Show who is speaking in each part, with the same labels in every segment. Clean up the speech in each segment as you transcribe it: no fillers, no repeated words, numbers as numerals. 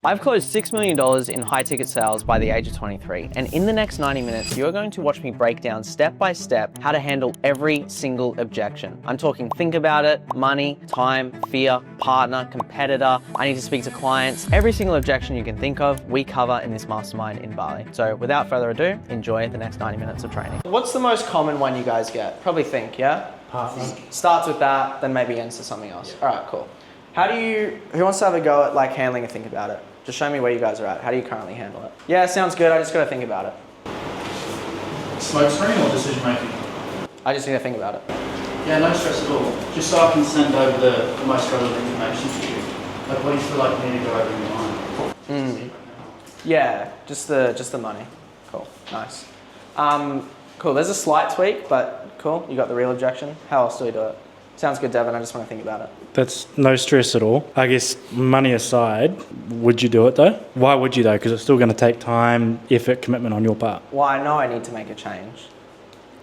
Speaker 1: I've closed $6 million in high ticket sales by the age of 23, and in the next 90 minutes, you're going to watch me break down step by step how to handle every single objection. I'm talking think about it, money, time, fear, partner, competitor, I need to speak to clients. Every single objection you can think of, we cover in this mastermind in Bali. So without further ado, enjoy the next 90 minutes of training. What's the most common one you guys get? Probably think, yeah?
Speaker 2: Partner.
Speaker 1: Starts with that, then maybe ends to something else. Yeah. All right, cool. Who wants to have a go at like handling and think about it? Just show me where you guys are at. How do you currently handle it? Yeah, sounds good. I just got to think about it.
Speaker 2: Smoke screen or decision making?
Speaker 1: I just need to think about it.
Speaker 2: Yeah, no stress at all. Just so I can send over the most relevant information to you. Like, what do you feel like you need to go over in your mind?
Speaker 1: Yeah, just the money. Cool, nice. Cool. There's a slight tweak, but cool. You got the real objection. How else do we do it? Sounds good, Devin. I just want to think about it.
Speaker 3: That's no stress at all. I guess money aside, would you do it though? Why would you though? Because it's still going to take time, effort, commitment on your part.
Speaker 1: Well, I know I need to make a change.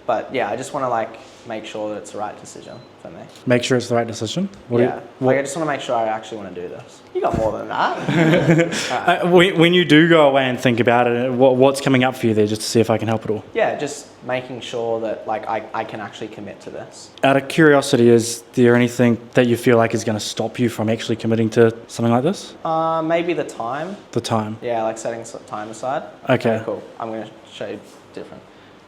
Speaker 1: But yeah, I just want to make sure that it's the right decision for me.
Speaker 3: Make sure it's the right decision?
Speaker 1: I just want to make sure I actually want to do this. You got more than that.
Speaker 3: Right. When you do go away and think about it, what's coming up for you there, just to see if I can help at all?
Speaker 1: Yeah, just making sure that I can actually commit to this.
Speaker 3: Out of curiosity, is there anything that you feel like is going to stop you from actually committing to something like this?
Speaker 1: Maybe the time.
Speaker 3: The time?
Speaker 1: Yeah, like setting some time aside.
Speaker 3: Okay.
Speaker 1: Cool. I'm going to show you different.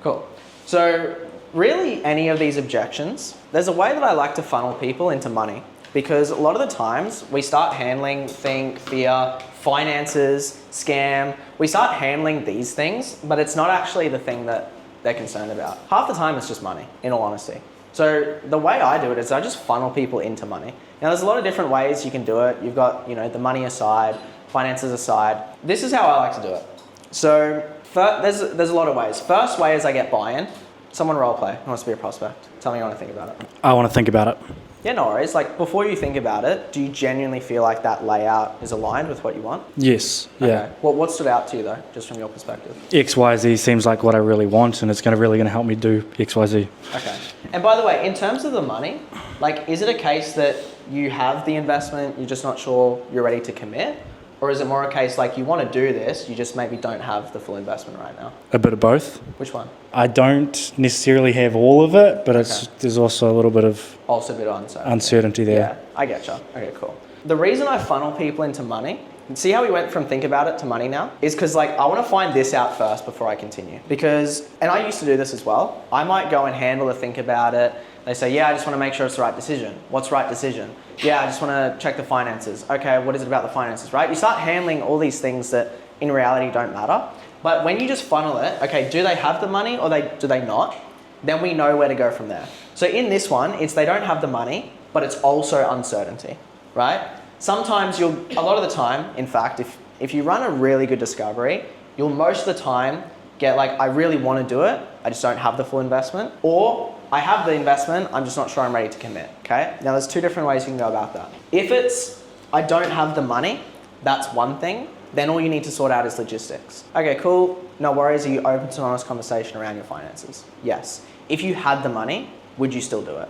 Speaker 1: Cool. So really any of these objections, there's a way that I like to funnel people into money, because a lot of the times we start handling think, fear, finances, scam. We start handling these things, but it's not actually the thing that they're concerned about. Half the time it's just money, in all honesty. So the way I do it is I just funnel people into money. Now there's a lot of different ways you can do it. You've got, the money aside, finances aside. This is how I like to do it. So there's a lot of ways. First way is I get buy-in. Someone role play, who wants to be a prospect. Tell me you want to think about it.
Speaker 3: I want to think about it.
Speaker 1: Yeah, no worries. Before you think about it, do you genuinely feel like that layout is aligned with what you want?
Speaker 3: Yes, yeah.
Speaker 1: Okay. What stood out to you though, just from your perspective?
Speaker 3: XYZ seems like what I really want, and it's really going to help me do XYZ.
Speaker 1: Okay. And by the way, in terms of the money, is it a case that you have the investment, you're just not sure you're ready to commit? Or is it more a case you want to do this, you just maybe don't have the full investment right now?
Speaker 3: A bit of both.
Speaker 1: Which one?
Speaker 3: I don't necessarily have all of it, but there's also a little bit of
Speaker 1: also a bit of
Speaker 3: uncertainty there.
Speaker 1: Yeah, I get you. Okay, cool. The reason I funnel people into money, see how we went from think about it to money now, is because I want to find this out first before I continue. And I used to do this as well. I might go and handle a think about it. They say, yeah, I just want to make sure it's the right decision. What's right decision? Yeah, I just want to check the finances. Okay, what is it about the finances, right? You start handling all these things that in reality don't matter. But when you just funnel it, okay, do they have the money or do they not? Then we know where to go from there. So in this one, it's they don't have the money, but it's also uncertainty, right? Sometimes a lot of the time, in fact, if you run a really good discovery, you'll most of the time get I really want to do it, I just don't have the full investment, or I have the investment, I'm just not sure I'm ready to commit, okay? Now there's two different ways you can go about that. If it's, I don't have the money, that's one thing, then all you need to sort out is logistics. Okay, cool, no worries, are you open to an honest conversation around your finances? Yes. If you had the money, would you still do it?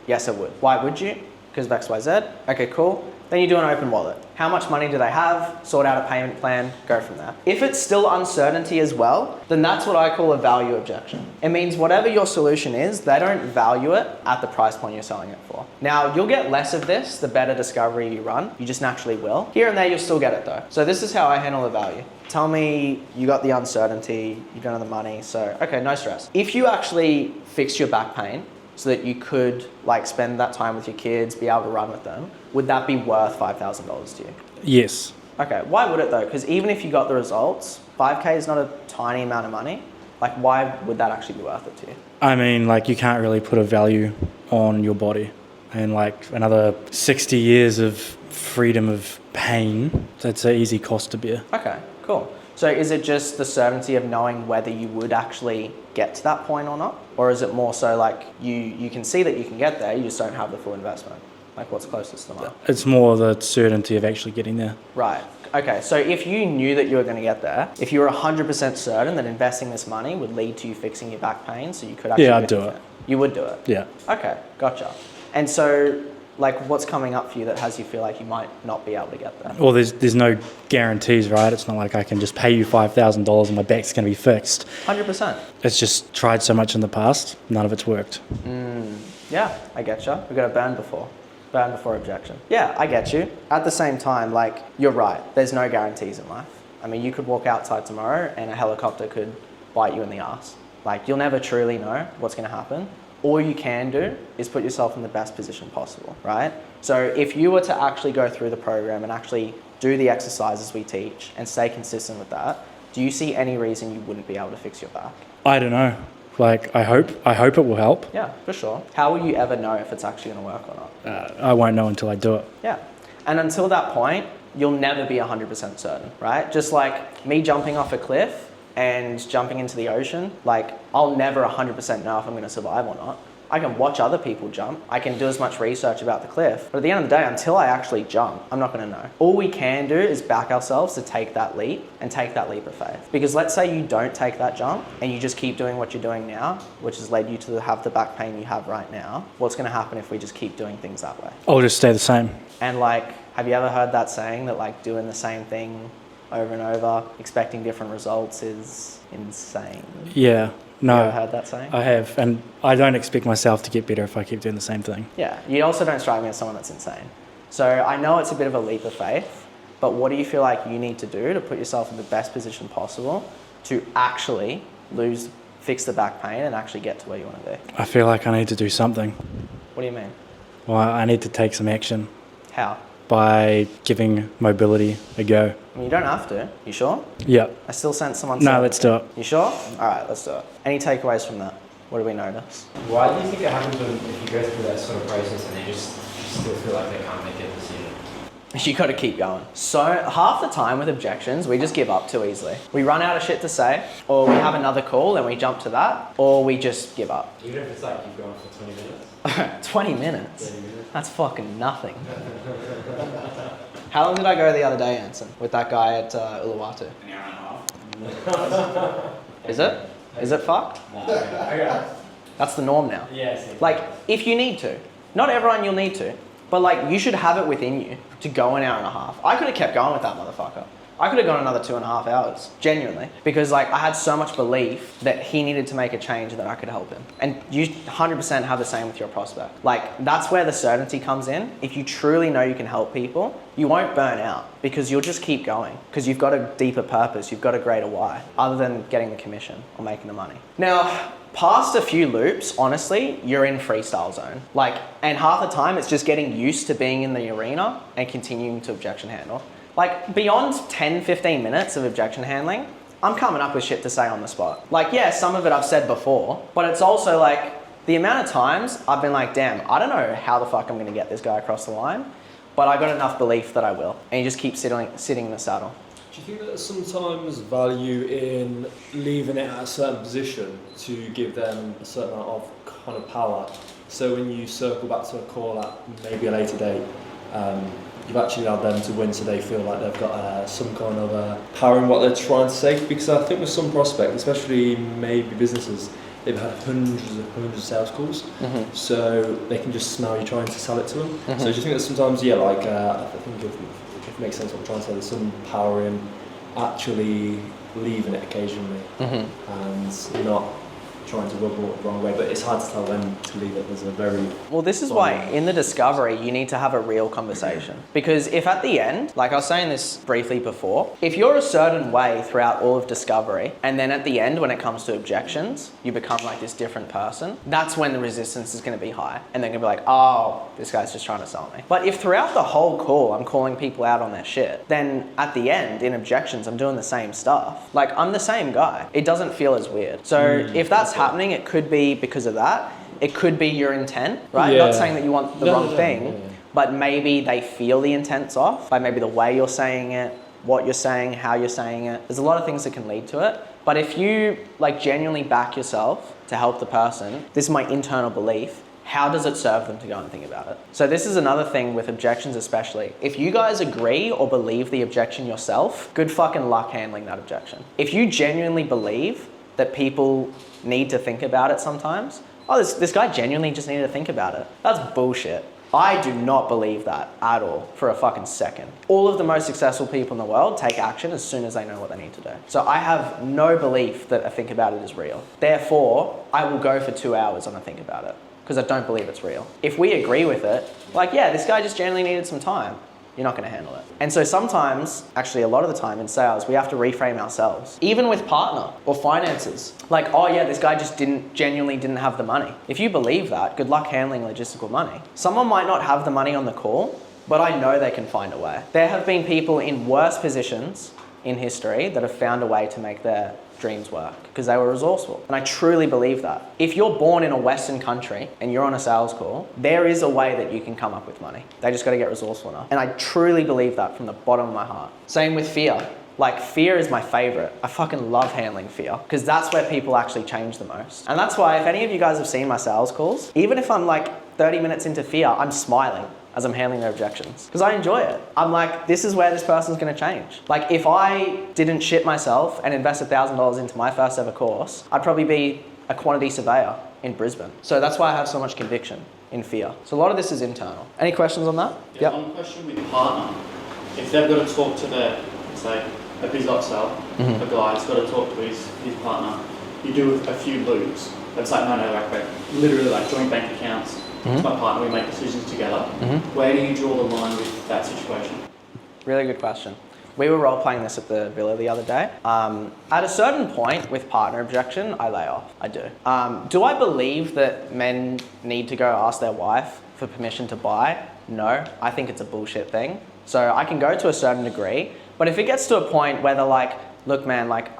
Speaker 1: Yes, I would. Why would you? Because of X, Y, Z. Okay, cool. Then you do an open wallet. How much money do they have? Sort out a payment plan, go from there. If it's still uncertainty as well, then that's what I call a value objection. It means whatever your solution is, they don't value it at the price point you're selling it for. Now, you'll get less of this the better discovery you run. You just naturally will. Here and there, you'll still get it though. So this is how I handle the value. Tell me you got the uncertainty, you don't have the money, so okay, no stress. If you actually fix your back pain, so that you could spend that time with your kids, be able to run with them, would that be worth $5,000 to you?
Speaker 3: Yes.
Speaker 1: Okay, why would it though? Because even if you got the results, 5K is not a tiny amount of money. Why would that actually be worth it to you?
Speaker 3: I mean, you can't really put a value on your body. And another 60 years of freedom of pain, that's an easy cost to bear.
Speaker 1: Okay, cool. So is it just the certainty of knowing whether you would actually get to that point or not? Or is it more so you can see that you can get there, you just don't have the full investment? What's closest to the mark?
Speaker 3: It's more the certainty of actually getting there.
Speaker 1: Right. Okay, so if you knew that you were going to get there, if you were 100% certain that investing this money would lead to you fixing your back pain so you could actually...
Speaker 3: Yeah, I'd do it.
Speaker 1: You would do it?
Speaker 3: Yeah.
Speaker 1: Okay, gotcha. And so Like, what's coming up for you that has you feel like you might not be able to get there?
Speaker 3: Well, there's no guarantees, right? It's not like I can just pay you $5,000 and my back's going to be fixed.
Speaker 1: 100%.
Speaker 3: It's just tried so much in the past, none of it's worked.
Speaker 1: Yeah, I get you. We got a burn before objection. Yeah, I get you. At the same time, like, you're right. There's no guarantees in life. I mean, you could walk outside tomorrow and a helicopter could bite you in the ass. Like, you'll never truly know what's going to happen. All you can do is put yourself in the best position possible, right? So if you were to actually go through the program and actually do the exercises we teach and stay consistent with that, do you see any reason you wouldn't be able to fix your back?
Speaker 3: I don't know. Like, I hope it will help.
Speaker 1: Yeah, for sure. How will you ever know if it's actually going to work or not?
Speaker 3: I won't know until I do it.
Speaker 1: Yeah. And until that point, you'll never be 100% certain, right? Just like me jumping off a cliff and jumping into the ocean, like, I'll never 100% know if I'm going to survive or not. I can watch other people jump. I can do as much research about the cliff. But at the end of the day, until I actually jump, I'm not going to know. All we can do is back ourselves to take that leap and take that leap of faith. Because let's say you don't take that jump and you just keep doing what you're doing now, which has led you to have the back pain you have right now. What's going to happen if we just keep doing things that way?
Speaker 3: I'll just stay the same.
Speaker 1: And like, have you ever heard that saying that like doing the same thing over and over, expecting different results is insane?
Speaker 3: Yeah. No,
Speaker 1: You ever heard that saying?
Speaker 3: I have, and I don't expect myself to get better if I keep doing the same thing.
Speaker 1: Yeah, you also don't strike me as someone that's insane. So I know it's a bit of a leap of faith, but what do you feel like you need to do to put yourself in the best position possible to actually fix the back pain and actually get to where you want to be?
Speaker 3: I feel like I need to do something.
Speaker 1: What do you mean?
Speaker 3: Well, I need to take some action
Speaker 1: How?
Speaker 3: by giving mobility a go.
Speaker 1: I mean, you don't have to. You sure?
Speaker 3: Yeah.
Speaker 1: I still sense someone.
Speaker 3: No, let's do it.
Speaker 1: You sure? All right, let's do it. Any takeaways from that? What do we notice?
Speaker 4: Why do you think it happens when if you go through that sort of process and they just still feel like they can't make a decision?
Speaker 1: You got to keep going. So half the time with objections, we just give up too easily. We run out of shit to say, or we have another call and we jump to that, or we just give up.
Speaker 4: Even if it's like you've gone for 20 minutes?
Speaker 1: 20 minutes?
Speaker 4: 30 minutes?
Speaker 1: That's fucking nothing. How long did I go the other day, Anson, with that guy at Uluwatu?
Speaker 2: An hour and a half.
Speaker 1: Is it? Is it fucked?
Speaker 4: No. Okay.
Speaker 1: That's the norm now.
Speaker 4: Yes.
Speaker 1: Like, if you need to. Not everyone you'll need to, but like, you should have it within you to go an hour and a half. I could have kept going with that motherfucker. I could have gone another 2.5 hours, genuinely, because like I had so much belief that he needed to make a change that I could help him. And you 100% have the same with your prospect. Like, that's where the certainty comes in. If you truly know you can help people, you won't burn out because you'll just keep going because you've got a deeper purpose, you've got a greater why, other than getting the commission or making the money. Now, past a few loops, honestly, you're in freestyle zone. Like, and half the time it's just getting used to being in the arena and continuing to objection handle. Like, beyond 10, 15 minutes of objection handling, I'm coming up with shit to say on the spot. Like, yeah, some of it I've said before, but it's also like the amount of times I've been like, damn, I don't know how the fuck I'm gonna get this guy across the line, but I got enough belief that I will. And you just keep sitting in the saddle.
Speaker 5: Do you think that there's sometimes value in leaving it at a certain position to give them a certain amount of kind of power? So when you circle back to a call at maybe a later date, you've actually allowed them to win, so they feel like they've got some kind of power in what they're trying to say. Because I think with some prospects, especially maybe businesses, they've had hundreds of sales calls, so they can just smell you trying to sell it to them. So do you think that sometimes, yeah, like I think if it makes sense what I'm trying to say, there's some power in actually leaving it occasionally and not trying to rub it the wrong way, but it's hard to tell when to leave it. There's a very...
Speaker 1: Well, this is why in the discovery, you need to have a real conversation. Because if at the end, like I was saying this briefly before, if you're a certain way throughout all of discovery, and then at the end, when it comes to objections, you become like this different person, that's when the resistance is going to be high. And they're going to be like, oh, this guy's just trying to sell me. But if throughout the whole call, I'm calling people out on their shit, then at the end, in objections, I'm doing the same stuff. Like, I'm the same guy. It doesn't feel as weird. So if that's happening, it could be because of that. It could be your intent, right?
Speaker 5: Yeah.
Speaker 1: Not saying that you want the wrong thing, but maybe they feel the intent's off by maybe the way you're saying it, what you're saying, how you're saying it. There's a lot of things that can lead to it. But if you like genuinely back yourself to help the person, this is my internal belief, how does it serve them to go and think about it? So this is another thing with objections especially. If you guys agree or believe the objection yourself, good fucking luck handling that objection. If you genuinely believe that people need to think about it sometimes, oh, this guy genuinely just needed to think about it. That's bullshit. I do not believe that at all for a fucking second. All of the most successful people in the world take action as soon as they know what they need to do. So I have no belief that a think about it is real. Therefore, I will go for 2 hours on a think about it because I don't believe it's real. If we agree with it, like, yeah, this guy just genuinely needed some time, you're not going to handle it. And so sometimes, actually a lot of the time in sales, we have to reframe ourselves. Even with partner or finances. Like, oh yeah, this guy just genuinely didn't have the money. If you believe that, good luck handling logistical money. Someone might not have the money on the call, but I know they can find a way. There have been people in worse positions in history that have found a way to make their dreams work because they were resourceful. And I truly believe that. If you're born in a Western country and you're on a sales call, there is a way that you can come up with money. They just got to get resourceful enough. And I truly believe that from the bottom of my heart. Same with fear. Like, fear is my favorite. I fucking love handling fear because that's where people actually change the most. And that's why if any of you guys have seen my sales calls, even if I'm like 30 minutes into fear, I'm smiling as I'm handling their objections because I enjoy it. I'm like, this is where this person's going to change. Like, if I didn't shit myself and invest $1,000 into my first ever course, I'd probably be a quantity surveyor in Brisbane. So that's why I have so much conviction in fear. So a lot of this is internal. Any questions on that?
Speaker 2: Yeah, one question with partner. If they've got to talk to their, say, a biz ops sale, a guy's got to talk to his partner, you do a few loops. It's like, no, like we're literally like joint bank accounts. It's my partner, we make decisions together. Where do you draw the line with that situation?
Speaker 1: Really good question. We were role playing this at the villa the other day. At a certain point with partner objection, I lay off. I do. Do I believe that men need to go ask their wife for permission to buy? No, I think it's a bullshit thing. So I can go to a certain degree, but if it gets to a point where they're like, look man, like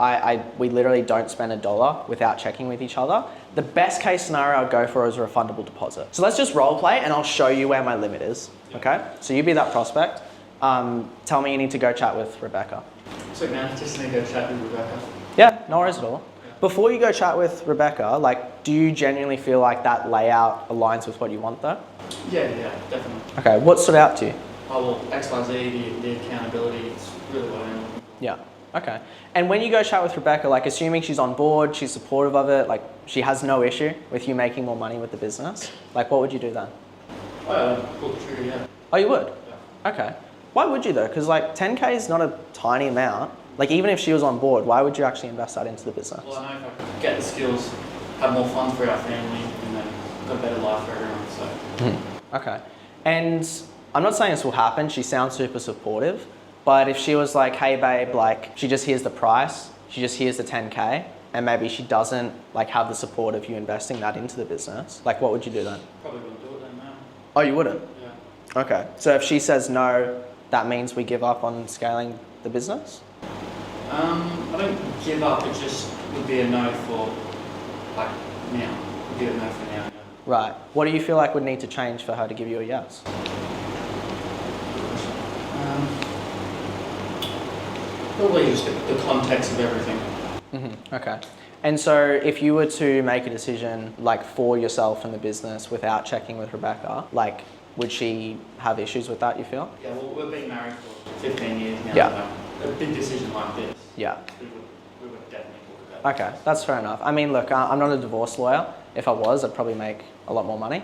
Speaker 1: we literally don't spend $1 without checking with each other, the best case scenario I'd go for is a refundable deposit. So let's just role play and I'll show you where my limit is, okay? So you be that prospect. Tell me you need to go chat with Rebecca.
Speaker 2: So now just need to go chat with Rebecca.
Speaker 1: Yeah, no worries at all. Before you go chat with Rebecca, like, do you genuinely feel like that layout aligns with what you want though?
Speaker 2: Yeah, definitely.
Speaker 1: Okay, what stood out to you?
Speaker 2: Oh well, XYZ, the accountability, it's really what I'm looking for.
Speaker 1: Yeah. Okay. And when you go chat with Rebecca, like assuming she's on board, she's supportive of it, like she has no issue with you making more money with the business, like what would you do then?
Speaker 2: Oh yeah, pull the trigger, yeah.
Speaker 1: Oh, you would?
Speaker 2: Yeah.
Speaker 1: Okay. Why would you though? Because like 10K is not a tiny amount. Like even if she was on board, why would you actually invest that into the business?
Speaker 2: Well, I know if I could get the skills, have more fun for our family, and then got a better life for everyone, so.
Speaker 1: Okay. And I'm not saying this will happen, she sounds super supportive, but if she was like, hey babe, like she just hears the price, she just hears the 10K, and maybe she doesn't like have the support of you investing that into the business, like what would you do then?
Speaker 2: Probably wouldn't do it then, no.
Speaker 1: Oh, you wouldn't?
Speaker 2: Yeah.
Speaker 1: Okay. So if she says no, that means we give up on scaling the business?
Speaker 2: I don't give up, it just would be a no for like now. Would be a no for now, yeah.
Speaker 1: Right. What do you feel like would need to change for her to give you a yes?
Speaker 2: Probably just the context of everything.
Speaker 1: Okay. And so if you were to make a decision like for yourself and the business without checking with Rebecca, like would she have issues with that, you feel?
Speaker 2: Yeah, well, we've been married for 15 years now.
Speaker 1: Yeah.
Speaker 2: So a big decision like this,
Speaker 1: Yeah.
Speaker 2: we would definitely talk about it.
Speaker 1: Okay, that's fair enough. I mean, look, I'm not a divorce lawyer. If I was, I'd probably make a lot more money.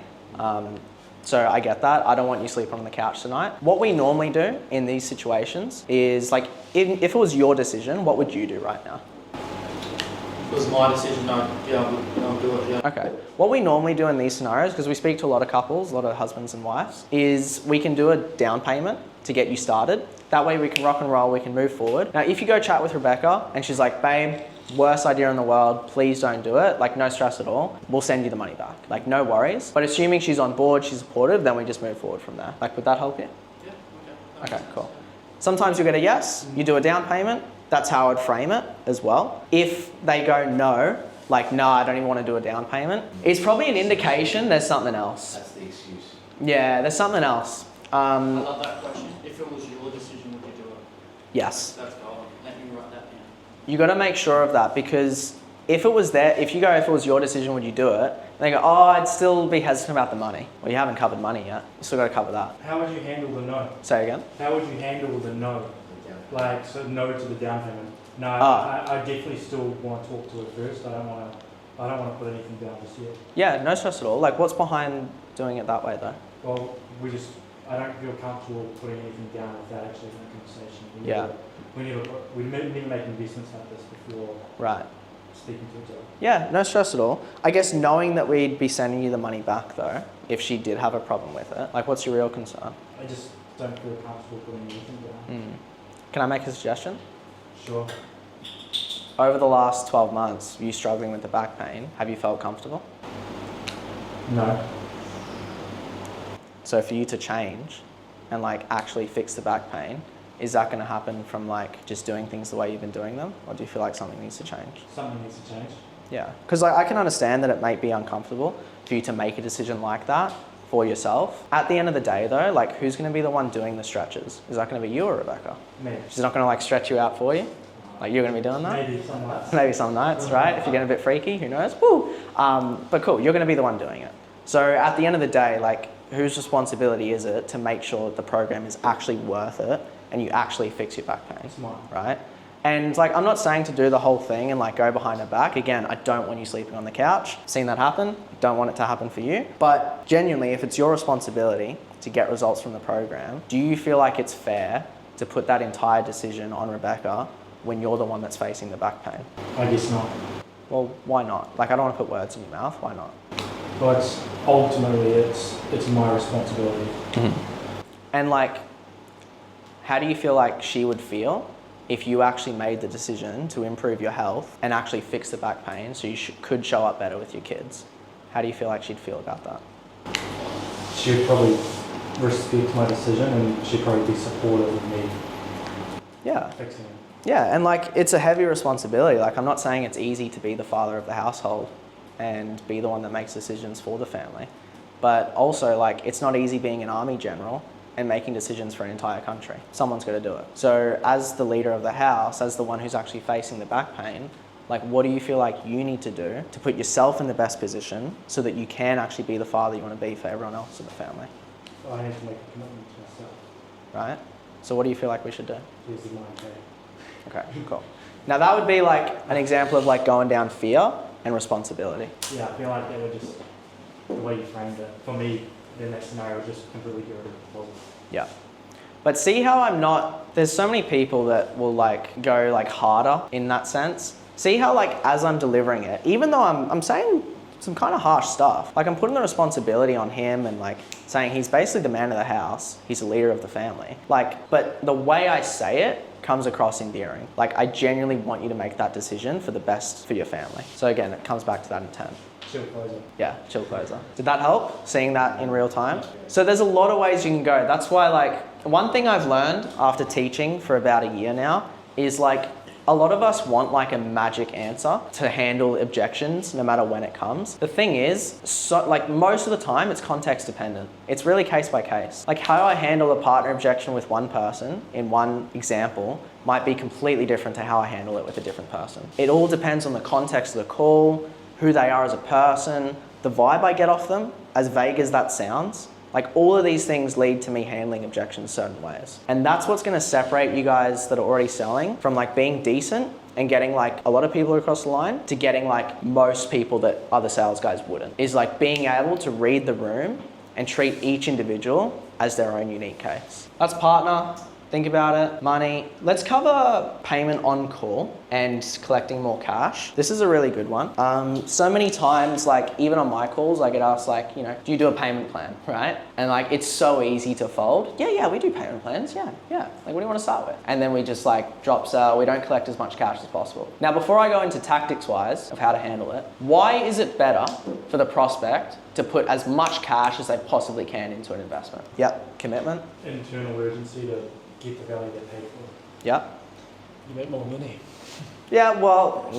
Speaker 1: So I get that. I don't want you sleeping on the couch tonight. What we normally do in these situations is like, if it was your decision, what would you do right now?
Speaker 2: If it was my decision, I would do it, yeah.
Speaker 1: Okay. What we normally do in these scenarios, because we speak to a lot of couples, a lot of husbands and wives, is we can do a down payment to get you started. That way we can rock and roll, we can move forward. Now, if you go chat with Rebecca and she's like, babe, worst idea in the world, please don't do it, like no stress at all, we'll send you the money back. Like no worries. But assuming she's on board, she's supportive, then we just move forward from there. Like would that help you?
Speaker 2: Yeah,
Speaker 1: Okay, cool. Sometimes you get a yes, you do a down payment. That's how I'd frame it as well. If they go no, like no, I don't even want to do a down payment, it's probably an indication there's something else.
Speaker 4: That's the excuse.
Speaker 1: Yeah, there's something else.
Speaker 2: I love that question. If it was your decision, would you do it?
Speaker 1: Yes.
Speaker 2: That's gold. Let me write that down.
Speaker 1: You got to make sure of that because if it was if it was your decision, would you do it? And they go, oh, I'd still be hesitant about the money. Well, you haven't covered money yet. You still got to cover that.
Speaker 6: How would you handle the no?
Speaker 1: Say again.
Speaker 6: How would you handle the no? Like, so no to the down payment. No,
Speaker 1: Ah.
Speaker 6: I definitely still want to talk to her first. I don't want to put anything down just yet.
Speaker 1: Yeah, no stress at all. Like, what's behind doing it that way though?
Speaker 6: Well, I don't feel comfortable putting anything down without actually having a conversation. We need to make investments like this before
Speaker 1: Right.
Speaker 6: speaking to each other.
Speaker 1: Yeah, no stress at all. I guess knowing that we'd be sending you the money back though, if she did have a problem with it, like what's your real concern?
Speaker 6: I just don't feel comfortable putting anything down.
Speaker 1: Can I make a suggestion?
Speaker 6: Sure.
Speaker 1: Over the last 12 months, you struggling with the back pain, have you felt comfortable?
Speaker 6: No.
Speaker 1: So for you to change and like actually fix the back pain, is that going to happen from like just doing things the way you've been doing them? Or do you feel like something needs to change?
Speaker 6: Something needs to change.
Speaker 1: Yeah, because like, I can understand that it might be uncomfortable for you to make a decision like that for yourself. At the end of the day though, like who's going to be the one doing the stretches? Is that going to be you or Rebecca?
Speaker 6: Me.
Speaker 1: She's not going to like stretch you out for you? Like you're going to be doing that?
Speaker 6: Maybe some nights.
Speaker 1: Maybe some nights, right? If you're getting a bit freaky, who knows? Woo! But cool, you're going to be the one doing it. So at the end of the day, like whose responsibility is it to make sure that the program is actually worth it and you actually fix your back pain,
Speaker 6: It's mine.
Speaker 1: right? And like, I'm not saying to do the whole thing and like go behind her back. Again, I don't want you sleeping on the couch. Seen that happen. Don't want it to happen for you. But genuinely, if it's your responsibility to get results from the program, do you feel like it's fair to put that entire decision on Rebecca when you're the one that's facing the back pain?
Speaker 6: I guess not.
Speaker 1: Well, why not? Like, I don't want to put words in your mouth. Why not?
Speaker 6: But ultimately, it's my responsibility.
Speaker 1: And like, how do you feel like she would feel if you actually made the decision to improve your health and actually fix the back pain so you could show up better with your kids? How do you feel like she'd feel about that?
Speaker 6: She would probably respect my decision and she'd probably be supportive of me
Speaker 1: Yeah.
Speaker 6: fixing it.
Speaker 1: Yeah, and like it's a heavy responsibility. Like I'm not saying it's easy to be the father of the household and be the one that makes decisions for the family. But also like it's not easy being an army general and making decisions for an entire country. Someone's got to do it. So as the leader of the house, as the one who's actually facing the back pain, like what do you feel like you need to do to put yourself in the best position so that you can actually be the father you want to be for everyone else in the family,
Speaker 6: I need to make a commitment to myself.
Speaker 1: right? So what do you feel like we should do?
Speaker 6: Here's the mind game.
Speaker 1: Okay, cool. Now that would be like an example of like going down fear and responsibility.
Speaker 6: Yeah, I feel like that would just, the way you framed it, for me, then that scenario would just completely get rid of the positive.
Speaker 1: Yeah. But see how I'm not, there's so many people that will like go like harder in that sense. See how like as I'm delivering it, even though I'm saying some kind of harsh stuff, like I'm putting the responsibility on him and like saying he's basically the man of the house, he's the leader of the family. Like, but the way I say it comes across endearing. Like I genuinely want you to make that decision for the best for your family. So again, it comes back to that intent.
Speaker 6: Chill closer.
Speaker 1: Yeah, chill closer. Did that help, seeing that in real time? So there's a lot of ways you can go. That's why like, one thing I've learned after teaching for about a year now is like, a lot of us want like a magic answer to handle objections no matter when it comes. The thing is, so, like most of the time it's context dependent. It's really case by case. Like how I handle a partner objection with one person in one example might be completely different to how I handle it with a different person. It all depends on the context of the call, who they are as a person, the vibe I get off them, as vague as that sounds. Like all of these things lead to me handling objections certain ways. And that's what's gonna separate you guys that are already selling from like being decent and getting like a lot of people across the line to getting like most people that other sales guys wouldn't. Is like being able to read the room and treat each individual as their own unique case. That's partner. Think about it, money. Let's cover payment on call and collecting more cash. This is a really good one. So many times, like even on my calls, I get asked like, you know, do you do a payment plan, right? And like, it's so easy to fold. Yeah, we do payment plans, yeah. Like, what do you want to start with? And then we just like drop sell, we don't collect as much cash as possible. Now, before I go into tactics wise of how to handle it, why is it better for the prospect to put as much cash as they possibly can into an investment? Yep, commitment.
Speaker 6: Internal urgency to get the value they paid for.
Speaker 1: Yep.
Speaker 5: You make more money.
Speaker 1: Yeah, well,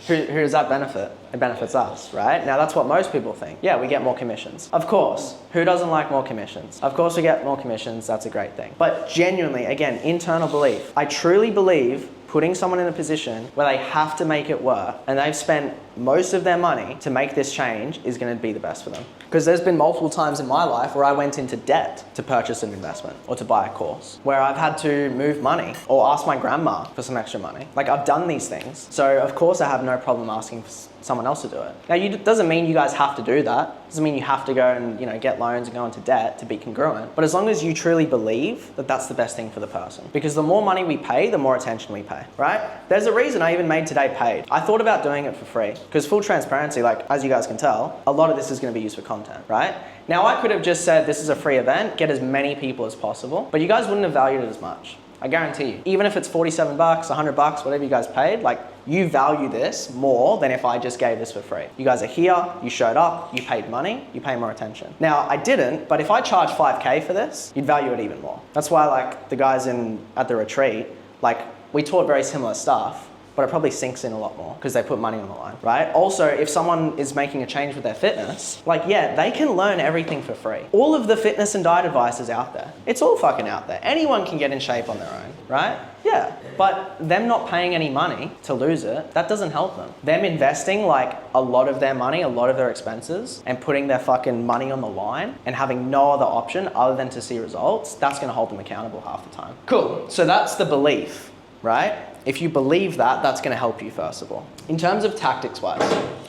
Speaker 1: who does that benefit? It benefits us, right? Now that's what most people think. Yeah, we get more commissions. Of course, who doesn't like more commissions? Of course we get more commissions, that's a great thing. But genuinely, again, internal belief. I truly believe putting someone in a position where they have to make it work and they've spent most of their money to make this change is going to be the best for them. Because there's been multiple times in my life where I went into debt to purchase an investment or to buy a course, where I've had to move money or ask my grandma for some extra money. Like, I've done these things. So of course I have no problem asking someone else to do it. Now, doesn't mean you guys have to do that. Doesn't mean you have to go and, get loans and go into debt to be congruent. But as long as you truly believe that that's the best thing for the person. Because the more money we pay, the more attention we pay, right? There's a reason I even made today paid. I thought about doing it for free. Because full transparency, like, as you guys can tell, a lot of this is going to be used for content, right? Now, I could have just said this is a free event, get as many people as possible, but you guys wouldn't have valued it as much. I guarantee you. Even if it's $47, $100, whatever you guys paid, like, you value this more than if I just gave this for free. You guys are here, you showed up, you paid money, you pay more attention. Now, I didn't, but if I charged 5K for this, you'd value it even more. That's why, like, the guys at the retreat, like, we taught very similar stuff, but it probably sinks in a lot more because they put money on the line, right? Also, if someone is making a change with their fitness, like, yeah, they can learn everything for free. All of the fitness and diet advice is out there. It's all fucking out there. Anyone can get in shape on their own, right? Yeah, but them not paying any money to lose it, that doesn't help them. Them investing like a lot of their money, a lot of their expenses, and putting their fucking money on the line and having no other option other than to see results, that's gonna hold them accountable half the time. Cool, so that's the belief, right? If you believe that, that's going to help you first of all. In terms of tactics wise,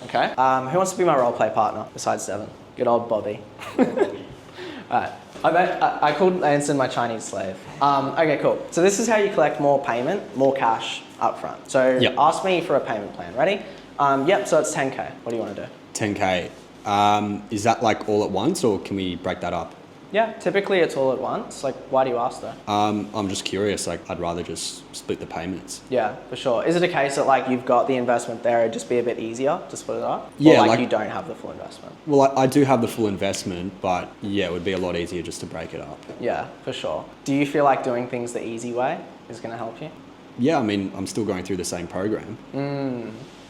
Speaker 1: okay? Who wants to be my role play partner besides Devin? Good old Bobby. Alright, I called Anson my Chinese slave. Okay, cool. So this is how you collect more payment, more cash up front. So ask me for a payment plan. Ready? Yep, so it's 10K. What do you want to do?
Speaker 7: 10K. Is that like all at once or can we break that up?
Speaker 1: Yeah, typically it's all at once. Like, why do you ask though?
Speaker 7: I'm just curious. Like, I'd rather just split the payments.
Speaker 1: Yeah, for sure. Is it a case that like you've got the investment there, it'd just be a bit easier to split it up?
Speaker 7: Yeah,
Speaker 1: or like you don't have the full investment?
Speaker 7: Well, I do have the full investment, but yeah, it would be a lot easier just to break it up.
Speaker 1: Yeah, for sure. Do you feel like doing things the easy way is going to help you?
Speaker 7: Yeah, I mean, I'm still going through the same program.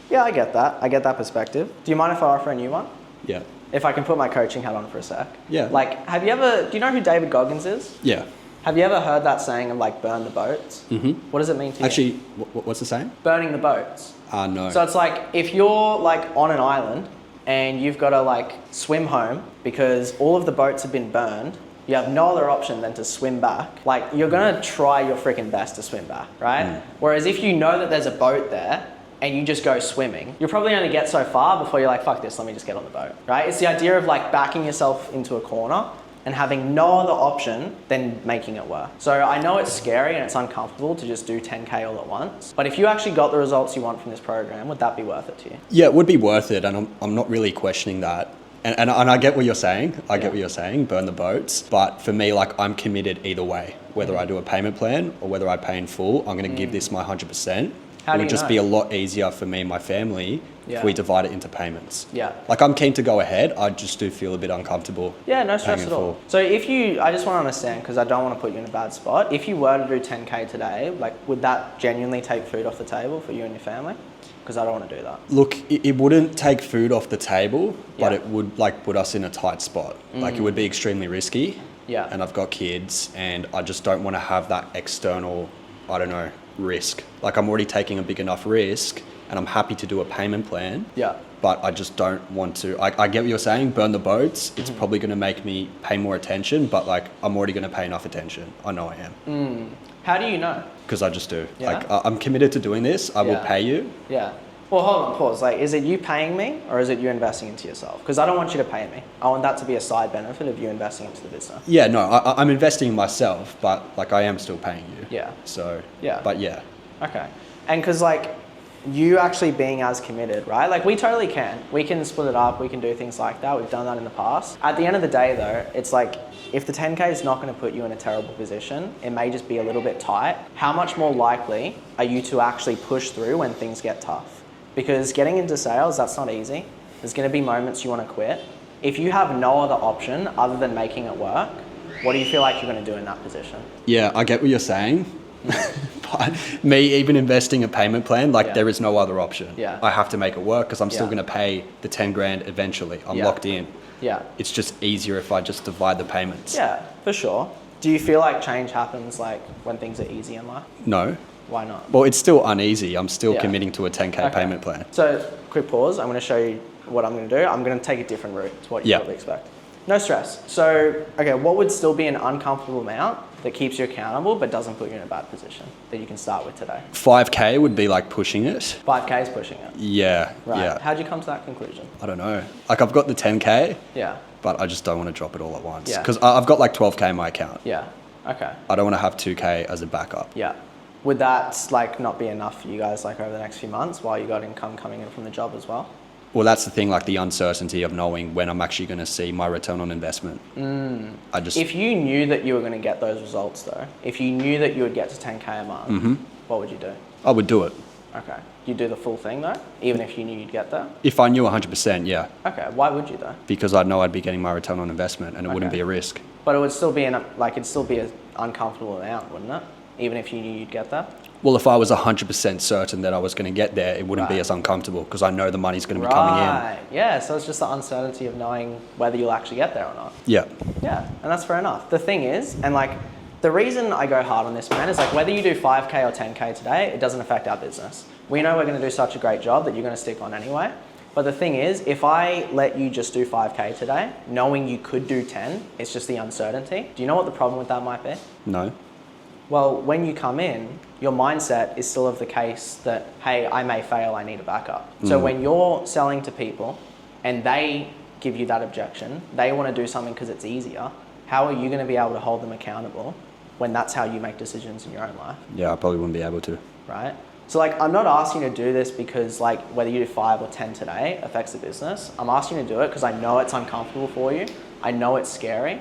Speaker 1: Yeah, I get that. I get that perspective. Do you mind if I offer a new one?
Speaker 7: Yeah.
Speaker 1: If I can put my coaching hat on for a sec.
Speaker 7: Yeah.
Speaker 1: Like, do you know who David Goggins is?
Speaker 7: Yeah.
Speaker 1: Have you ever heard that saying of like burn the boats?
Speaker 7: Mm-hmm.
Speaker 1: What does it mean to you?
Speaker 7: Actually, what's the saying?
Speaker 1: Burning the boats.
Speaker 7: No.
Speaker 1: So it's like if you're like on an island and you've got to like swim home because all of the boats have been burned, you have no other option than to swim back. Like, you're gonna try your freaking best to swim back, right? Whereas if you know that there's a boat there and you just go swimming, you're probably gonna get so far before you're like, fuck this, let me just get on the boat, right? It's the idea of like backing yourself into a corner and having no other option than making it work. So I know it's scary and it's uncomfortable to just do 10K all at once, but if you actually got the results you want from this program, would that be worth it to you?
Speaker 7: Yeah, it would be worth it, and I'm not really questioning that. And I get what you're saying. I get what you're saying, burn the boats. But for me, like, I'm committed either way. Whether I do a payment plan or whether I pay in full, I'm going to give this my 100%. It would just be a lot easier for me and my family if we divide it into payments.
Speaker 1: Yeah.
Speaker 7: Like, I'm keen to go ahead. I just do feel a bit uncomfortable.
Speaker 1: Yeah, no stress at all. So I just want to understand, because I don't want to put you in a bad spot. If you were to do 10K today, like, would that genuinely take food off the table for you and your family? Because I don't want to do that.
Speaker 7: Look, it wouldn't take food off the table, but it would like put us in a tight spot. Like, it would be extremely risky.
Speaker 1: Yeah.
Speaker 7: And I've got kids and I just don't want to have that external, I don't know, risk. Like, I'm already taking a big enough risk and I'm happy to do a payment plan.
Speaker 1: Yeah.
Speaker 7: But I just don't want to, I get what you're saying, burn the boats. It's probably going to make me pay more attention, but like, I'm already going to pay enough attention. I know I am.
Speaker 1: How do you know?
Speaker 7: Because I just do.
Speaker 1: Yeah?
Speaker 7: Like, I'm committed to doing this. I will pay you.
Speaker 1: Yeah. Well, hold on, pause. Like, is it you paying me or is it you investing into yourself? Because I don't want you to pay me. I want that to be a side benefit of you investing into the business.
Speaker 7: Yeah, no, I'm investing in myself, but like, I am still paying you.
Speaker 1: Yeah.
Speaker 7: So,
Speaker 1: yeah.
Speaker 7: But yeah.
Speaker 1: Okay. And because like, you actually being as committed, right? Like, we totally can. We can split it up. We can do things like that. We've done that in the past. At the end of the day though, it's like, if the 10K is not going to put you in a terrible position, it may just be a little bit tight. How much more likely are you to actually push through when things get tough? Because getting into sales, that's not easy. There's going to be moments you want to quit. If you have no other option other than making it work, what do you feel like you're going to do in that position? Yeah,
Speaker 7: I get what you're saying. But me even investing a payment plan, like, there is no other option.
Speaker 1: Yeah.
Speaker 7: I have to make it work because I'm still going to pay the 10 grand eventually. I'm locked in.
Speaker 1: Yeah.
Speaker 7: It's just easier if I just divide the payments.
Speaker 1: Yeah, for sure. Do you feel like change happens like when things are easy in life?
Speaker 7: No.
Speaker 1: Why not?
Speaker 7: Well, it's still uneasy. I'm still
Speaker 1: Yeah.
Speaker 7: committing to a 10K
Speaker 1: Okay.
Speaker 7: payment plan.
Speaker 1: So, quick pause. I'm going to show you what I'm going to do. I'm going to take a different route to what you
Speaker 7: Yeah.
Speaker 1: probably expect. No stress. So, okay, what would still be an uncomfortable amount that keeps you accountable but doesn't put you in a bad position that you can start with today?
Speaker 7: 5K would be like pushing it.
Speaker 1: 5K is pushing it.
Speaker 7: Yeah,
Speaker 1: Right.
Speaker 7: yeah.
Speaker 1: How'd you come to that conclusion?
Speaker 7: I don't know. Like I've got the 10K,
Speaker 1: Yeah.
Speaker 7: but I just don't want to drop it all at once.
Speaker 1: Yeah.
Speaker 7: Because I've got like 12K in my account.
Speaker 1: Yeah. Okay.
Speaker 7: I don't want to have 2K as a backup.
Speaker 1: Yeah. Would that like not be enough for you guys like over the next few months while you got income coming in from the job as well?
Speaker 7: Well, that's the thing, like the uncertainty of knowing when I'm actually going to see my return on investment. I just,
Speaker 1: If you knew that you were going to get those results though, if you knew that you would get to 10K a month, what would you do?
Speaker 7: I would do it.
Speaker 1: Okay. You'd do the full thing though, even if you knew you'd get there?
Speaker 7: If I knew 100%, yeah.
Speaker 1: Okay. Why would you though?
Speaker 7: Because I know I'd be getting my return on investment and it wouldn't
Speaker 1: Okay.
Speaker 7: be a risk.
Speaker 1: But it would still be it'd still be an uncomfortable amount, wouldn't it? Even if you knew you'd get there?
Speaker 7: Well, if I was 100% certain that I was going to get there, it wouldn't be
Speaker 1: Right.
Speaker 7: as uncomfortable because I know the money's going to be coming in.
Speaker 1: Right. Yeah, so it's just the uncertainty of knowing whether you'll actually get there or not.
Speaker 7: Yeah.
Speaker 1: Yeah, and that's fair enough. The thing is, and like, the reason I go hard on this, man, is like whether you do 5K or 10K today, it doesn't affect our business. We know we're going to do such a great job that you're going to stick on anyway. But the thing is, if I let you just do 5K today, knowing you could do 10, it's just the uncertainty. Do you know what the problem with that might be?
Speaker 7: No.
Speaker 1: Well, when you come in, your mindset is still of the case that, hey, I may fail, I need a backup. So when you're selling to people and they give you that objection, they want to do something because it's easier, how are you going to be able to hold them accountable when that's how you make decisions in your own life,
Speaker 7: Yeah, I probably wouldn't be able to.
Speaker 1: right? So like, I'm not asking you to do this because like whether you do 5 or 10 today affects the business. I'm asking you to do it because I know it's uncomfortable for you. I know it's scary.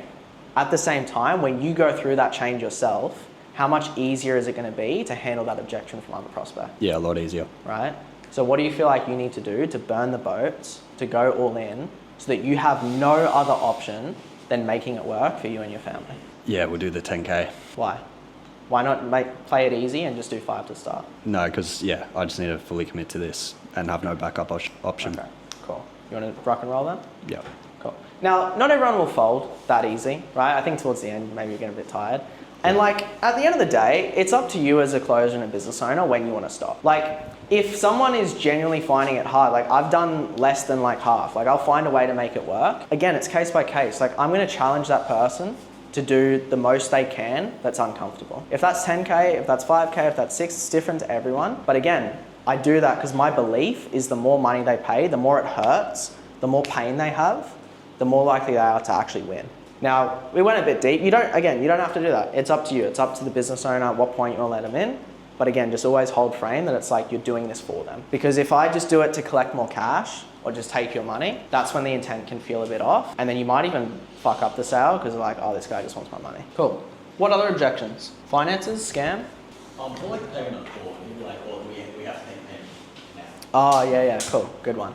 Speaker 1: At the same time, when you go through that change yourself, how much easier is it going to be to handle that objection from other prospects,
Speaker 7: Yeah, a lot easier.
Speaker 1: right? So what do you feel like you need to do to burn the boats, to go all in, so that you have no other option than making it work for you and your family?
Speaker 7: Yeah, we'll do the 10K.
Speaker 1: Why? Why not play it easy and just do 5 to start?
Speaker 7: No, because, yeah, I just need to fully commit to this and have no backup option.
Speaker 1: Okay, cool. You want to rock and roll then?
Speaker 7: Yeah.
Speaker 1: Cool. Now, not everyone will fold that easy, right? I think towards the end, maybe you're getting a bit tired. And like, at the end of the day, it's up to you as a closer and a business owner when you want to stop. Like, if someone is genuinely finding it hard, like I've done less than like half, like I'll find a way to make it work. Again, it's case by case. Like I'm going to challenge that person to do the most they can that's uncomfortable. If that's 10K, if that's 5K, if that's 6, it's different to everyone. But again, I do that because my belief is the more money they pay, the more it hurts, the more pain they have, the more likely they are to actually win. Now, we went a bit deep. You don't have to do that. It's up to you. It's up to the business owner at what point you want to let them in. But again, just always hold frame that it's like you're doing this for them. Because if I just do it to collect more cash or just take your money, that's when the intent can feel a bit off. And then you might even fuck up the sale because they're like, oh, this guy just wants my money. Cool. What other objections? Finances, scam?
Speaker 8: For like the payment on call, you'd be like, well, we have to make payment now.
Speaker 1: Oh, yeah, cool. Good one.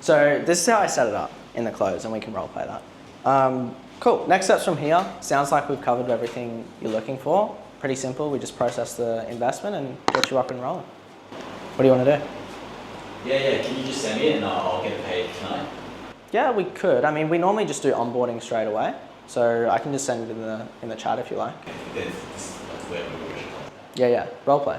Speaker 1: So this is how I set it up in the close and we can role play that. Cool. Next steps from here. Sounds like we've covered everything you're looking for. Pretty simple. We just process the investment and get you rock and rolling. What do you want to do?
Speaker 8: Yeah, can you just send me it and I'll get it paid tonight?
Speaker 1: Yeah, we could. I mean, we normally just do onboarding straight away. So I can just send it in the chat if you like.
Speaker 8: That's where we should go.
Speaker 1: Yeah. Role play.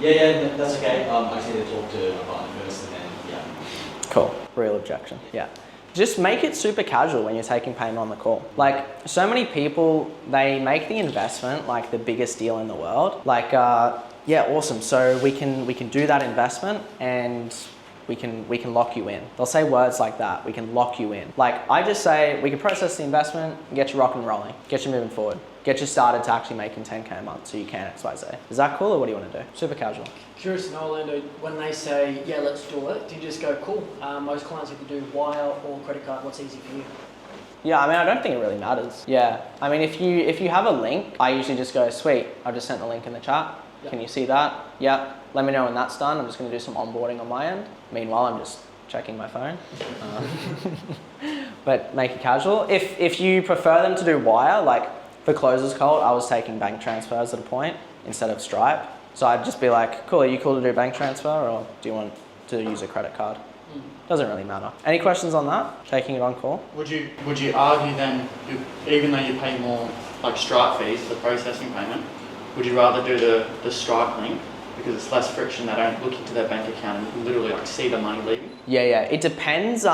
Speaker 8: That's okay. I just need to talk to my partner first and then, yeah.
Speaker 1: Cool. Real objection. Yeah. Just make it super casual when you're taking payment on the call. Like, so many people, they make the investment like the biggest deal in the world. Like, yeah, awesome. So we can do that investment and we can lock you in. They'll say words like that. We can lock you in. Like, I just say we can process the investment and get you rock and rolling, get you moving forward, get you started to actually making 10K a month so you can XYZ. Is that cool or what do you want to do? Super casual.
Speaker 9: Curious to know, Orlando, when they say, yeah, let's do it, do you just go, cool, most clients either do wire or credit card, what's easy for you?
Speaker 1: Yeah, I mean, I don't think it really matters. Yeah, I mean, if you have a link, I usually just go, sweet, I've just sent the link in the chat.
Speaker 9: Yep.
Speaker 1: Can you see that? Yep. Let me know when that's done. I'm just going to do some onboarding on my end. Meanwhile, I'm just checking my phone. But make it casual. If you prefer them to do wire, like for Closers Cult, I was taking bank transfers at a point instead of Stripe. So I'd just be like, cool, are you cool to do bank transfer or do you want to use a credit card? Doesn't really matter. Any questions on that? Taking it on call?
Speaker 2: Would you argue then, even though you pay more like Stripe fees for processing payment, would you rather do the Stripe link because it's less friction? They don't look into their bank account and literally like see the money leaving.
Speaker 1: Yeah. It depends.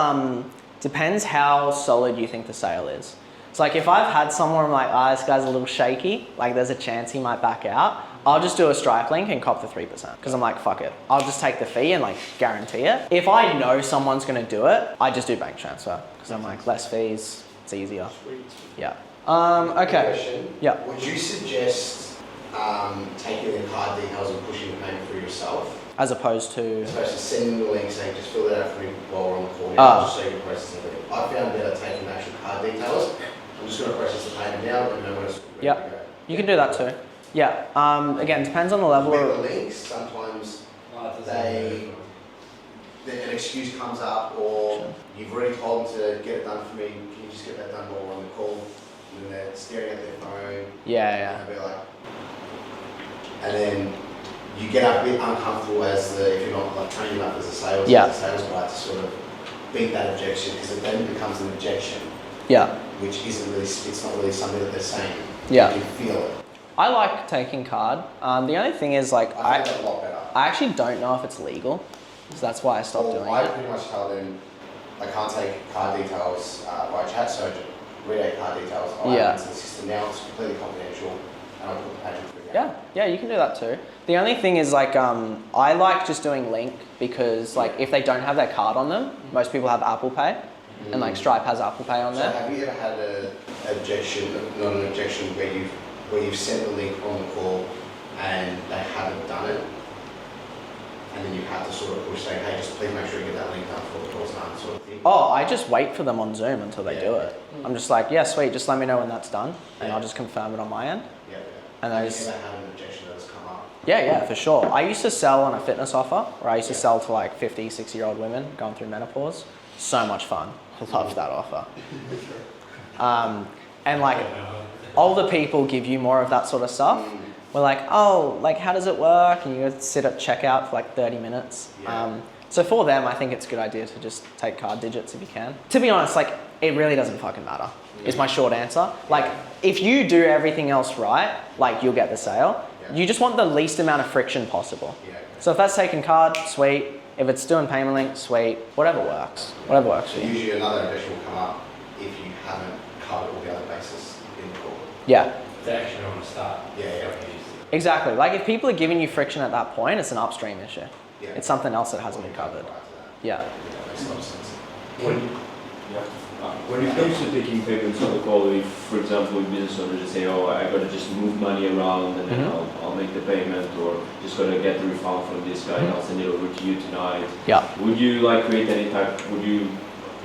Speaker 1: Depends how solid you think the sale is. It's like if I've had someone I'm like, this guy's a little shaky, like there's a chance he might back out, I'll just do a Stripe link and cop the 3% because I'm like, fuck it. I'll just take the fee and like guarantee it. If I know someone's gonna do it, I just do bank transfer because I'm like, less fees, it's easier. Yeah. Okay.
Speaker 10: Question.
Speaker 1: Yeah.
Speaker 10: Would you suggest taking the card details and pushing the payment through yourself?
Speaker 1: As opposed to?
Speaker 10: As opposed to sending the link saying, just fill it out for me while we're on the call
Speaker 1: Ah.
Speaker 10: just so you can process it. I found better taking the actual card details. I'm just going to process the payment now, let me know when it's ready
Speaker 1: Yeah.
Speaker 10: to go.
Speaker 1: You can do that too. Yeah. Again, depends on the level
Speaker 10: With
Speaker 1: of.
Speaker 10: the links, sometimes an excuse comes up, or you've already told them to get it done for me, can you just get that done while we're on the call? And then they're staring at their phone.
Speaker 1: Yeah.
Speaker 10: And they'll be like, and then you get a bit uncomfortable as if you're not like training up as a sales guy to sort of beat that objection, because it then becomes an objection.
Speaker 1: Yeah.
Speaker 10: Which isn't really, it's not really something that they're saying.
Speaker 1: Yeah.
Speaker 10: You feel it.
Speaker 1: I like taking card. The only thing is like
Speaker 10: I find that a lot better.
Speaker 1: I actually don't know if it's legal, so that's why I stopped doing
Speaker 10: I
Speaker 1: it.
Speaker 10: pretty much tell them I can't take card details by chat, so read out card details. I'll add into the system now. It's completely confidential, and I'll put the payment through.
Speaker 1: Yeah, you can do that too. The only thing is like I like just doing link because like if they don't have their card on them, most people have Apple Pay, and like Stripe has Apple Pay on
Speaker 10: So
Speaker 1: there.
Speaker 10: have you ever had an objection, not an objection, where you've sent the link on the call and they haven't done it, and then you have to sort of push saying, hey, just please make sure you get that link done before the call's done, sort of thing?
Speaker 1: Oh, I just wait for them on Zoom until they do it. I'm just like, yeah, sweet, just let me know when that's done, and I'll just confirm it on my end.
Speaker 10: Yeah.
Speaker 1: And
Speaker 10: have
Speaker 1: I
Speaker 10: you
Speaker 1: just.
Speaker 10: ever had an objection that has come up?
Speaker 1: Yeah, for sure. I used to sell on a fitness offer where I used to sell to like 50, 60-year-old women going through menopause. So much fun. I loved that offer. And like older people give you more of that sort of stuff. We're like, oh, like how does it work? And you go sit at checkout for like 30 minutes. So for them, I think it's a good idea to just take card digits if you can. To be honest, like it really doesn't fucking matter, is my short answer. Like if you do everything else right, like you'll get the sale. You just want the least amount of friction possible. So if that's taking card, sweet. If it's doing payment link, sweet. Whatever works. Whatever works for you.
Speaker 10: Usually another objection will come up if you haven't covered all the other bases in the call.
Speaker 1: Yeah.
Speaker 4: They actually don't want to start.
Speaker 10: Yeah.
Speaker 1: Exactly. Like if people are giving you friction at that point, it's an upstream issue.
Speaker 10: Yeah.
Speaker 1: It's something else that hasn't been covered. Yeah.
Speaker 10: That makes a lot of sense.
Speaker 11: When it comes to taking payments on the call, if, for example, business owners say, oh, I gotta just move money around and then I'll make the payment, or just gotta get the refund from this guy and I'll send it over to you tonight.
Speaker 1: Yeah.
Speaker 11: Would you like create any type, would you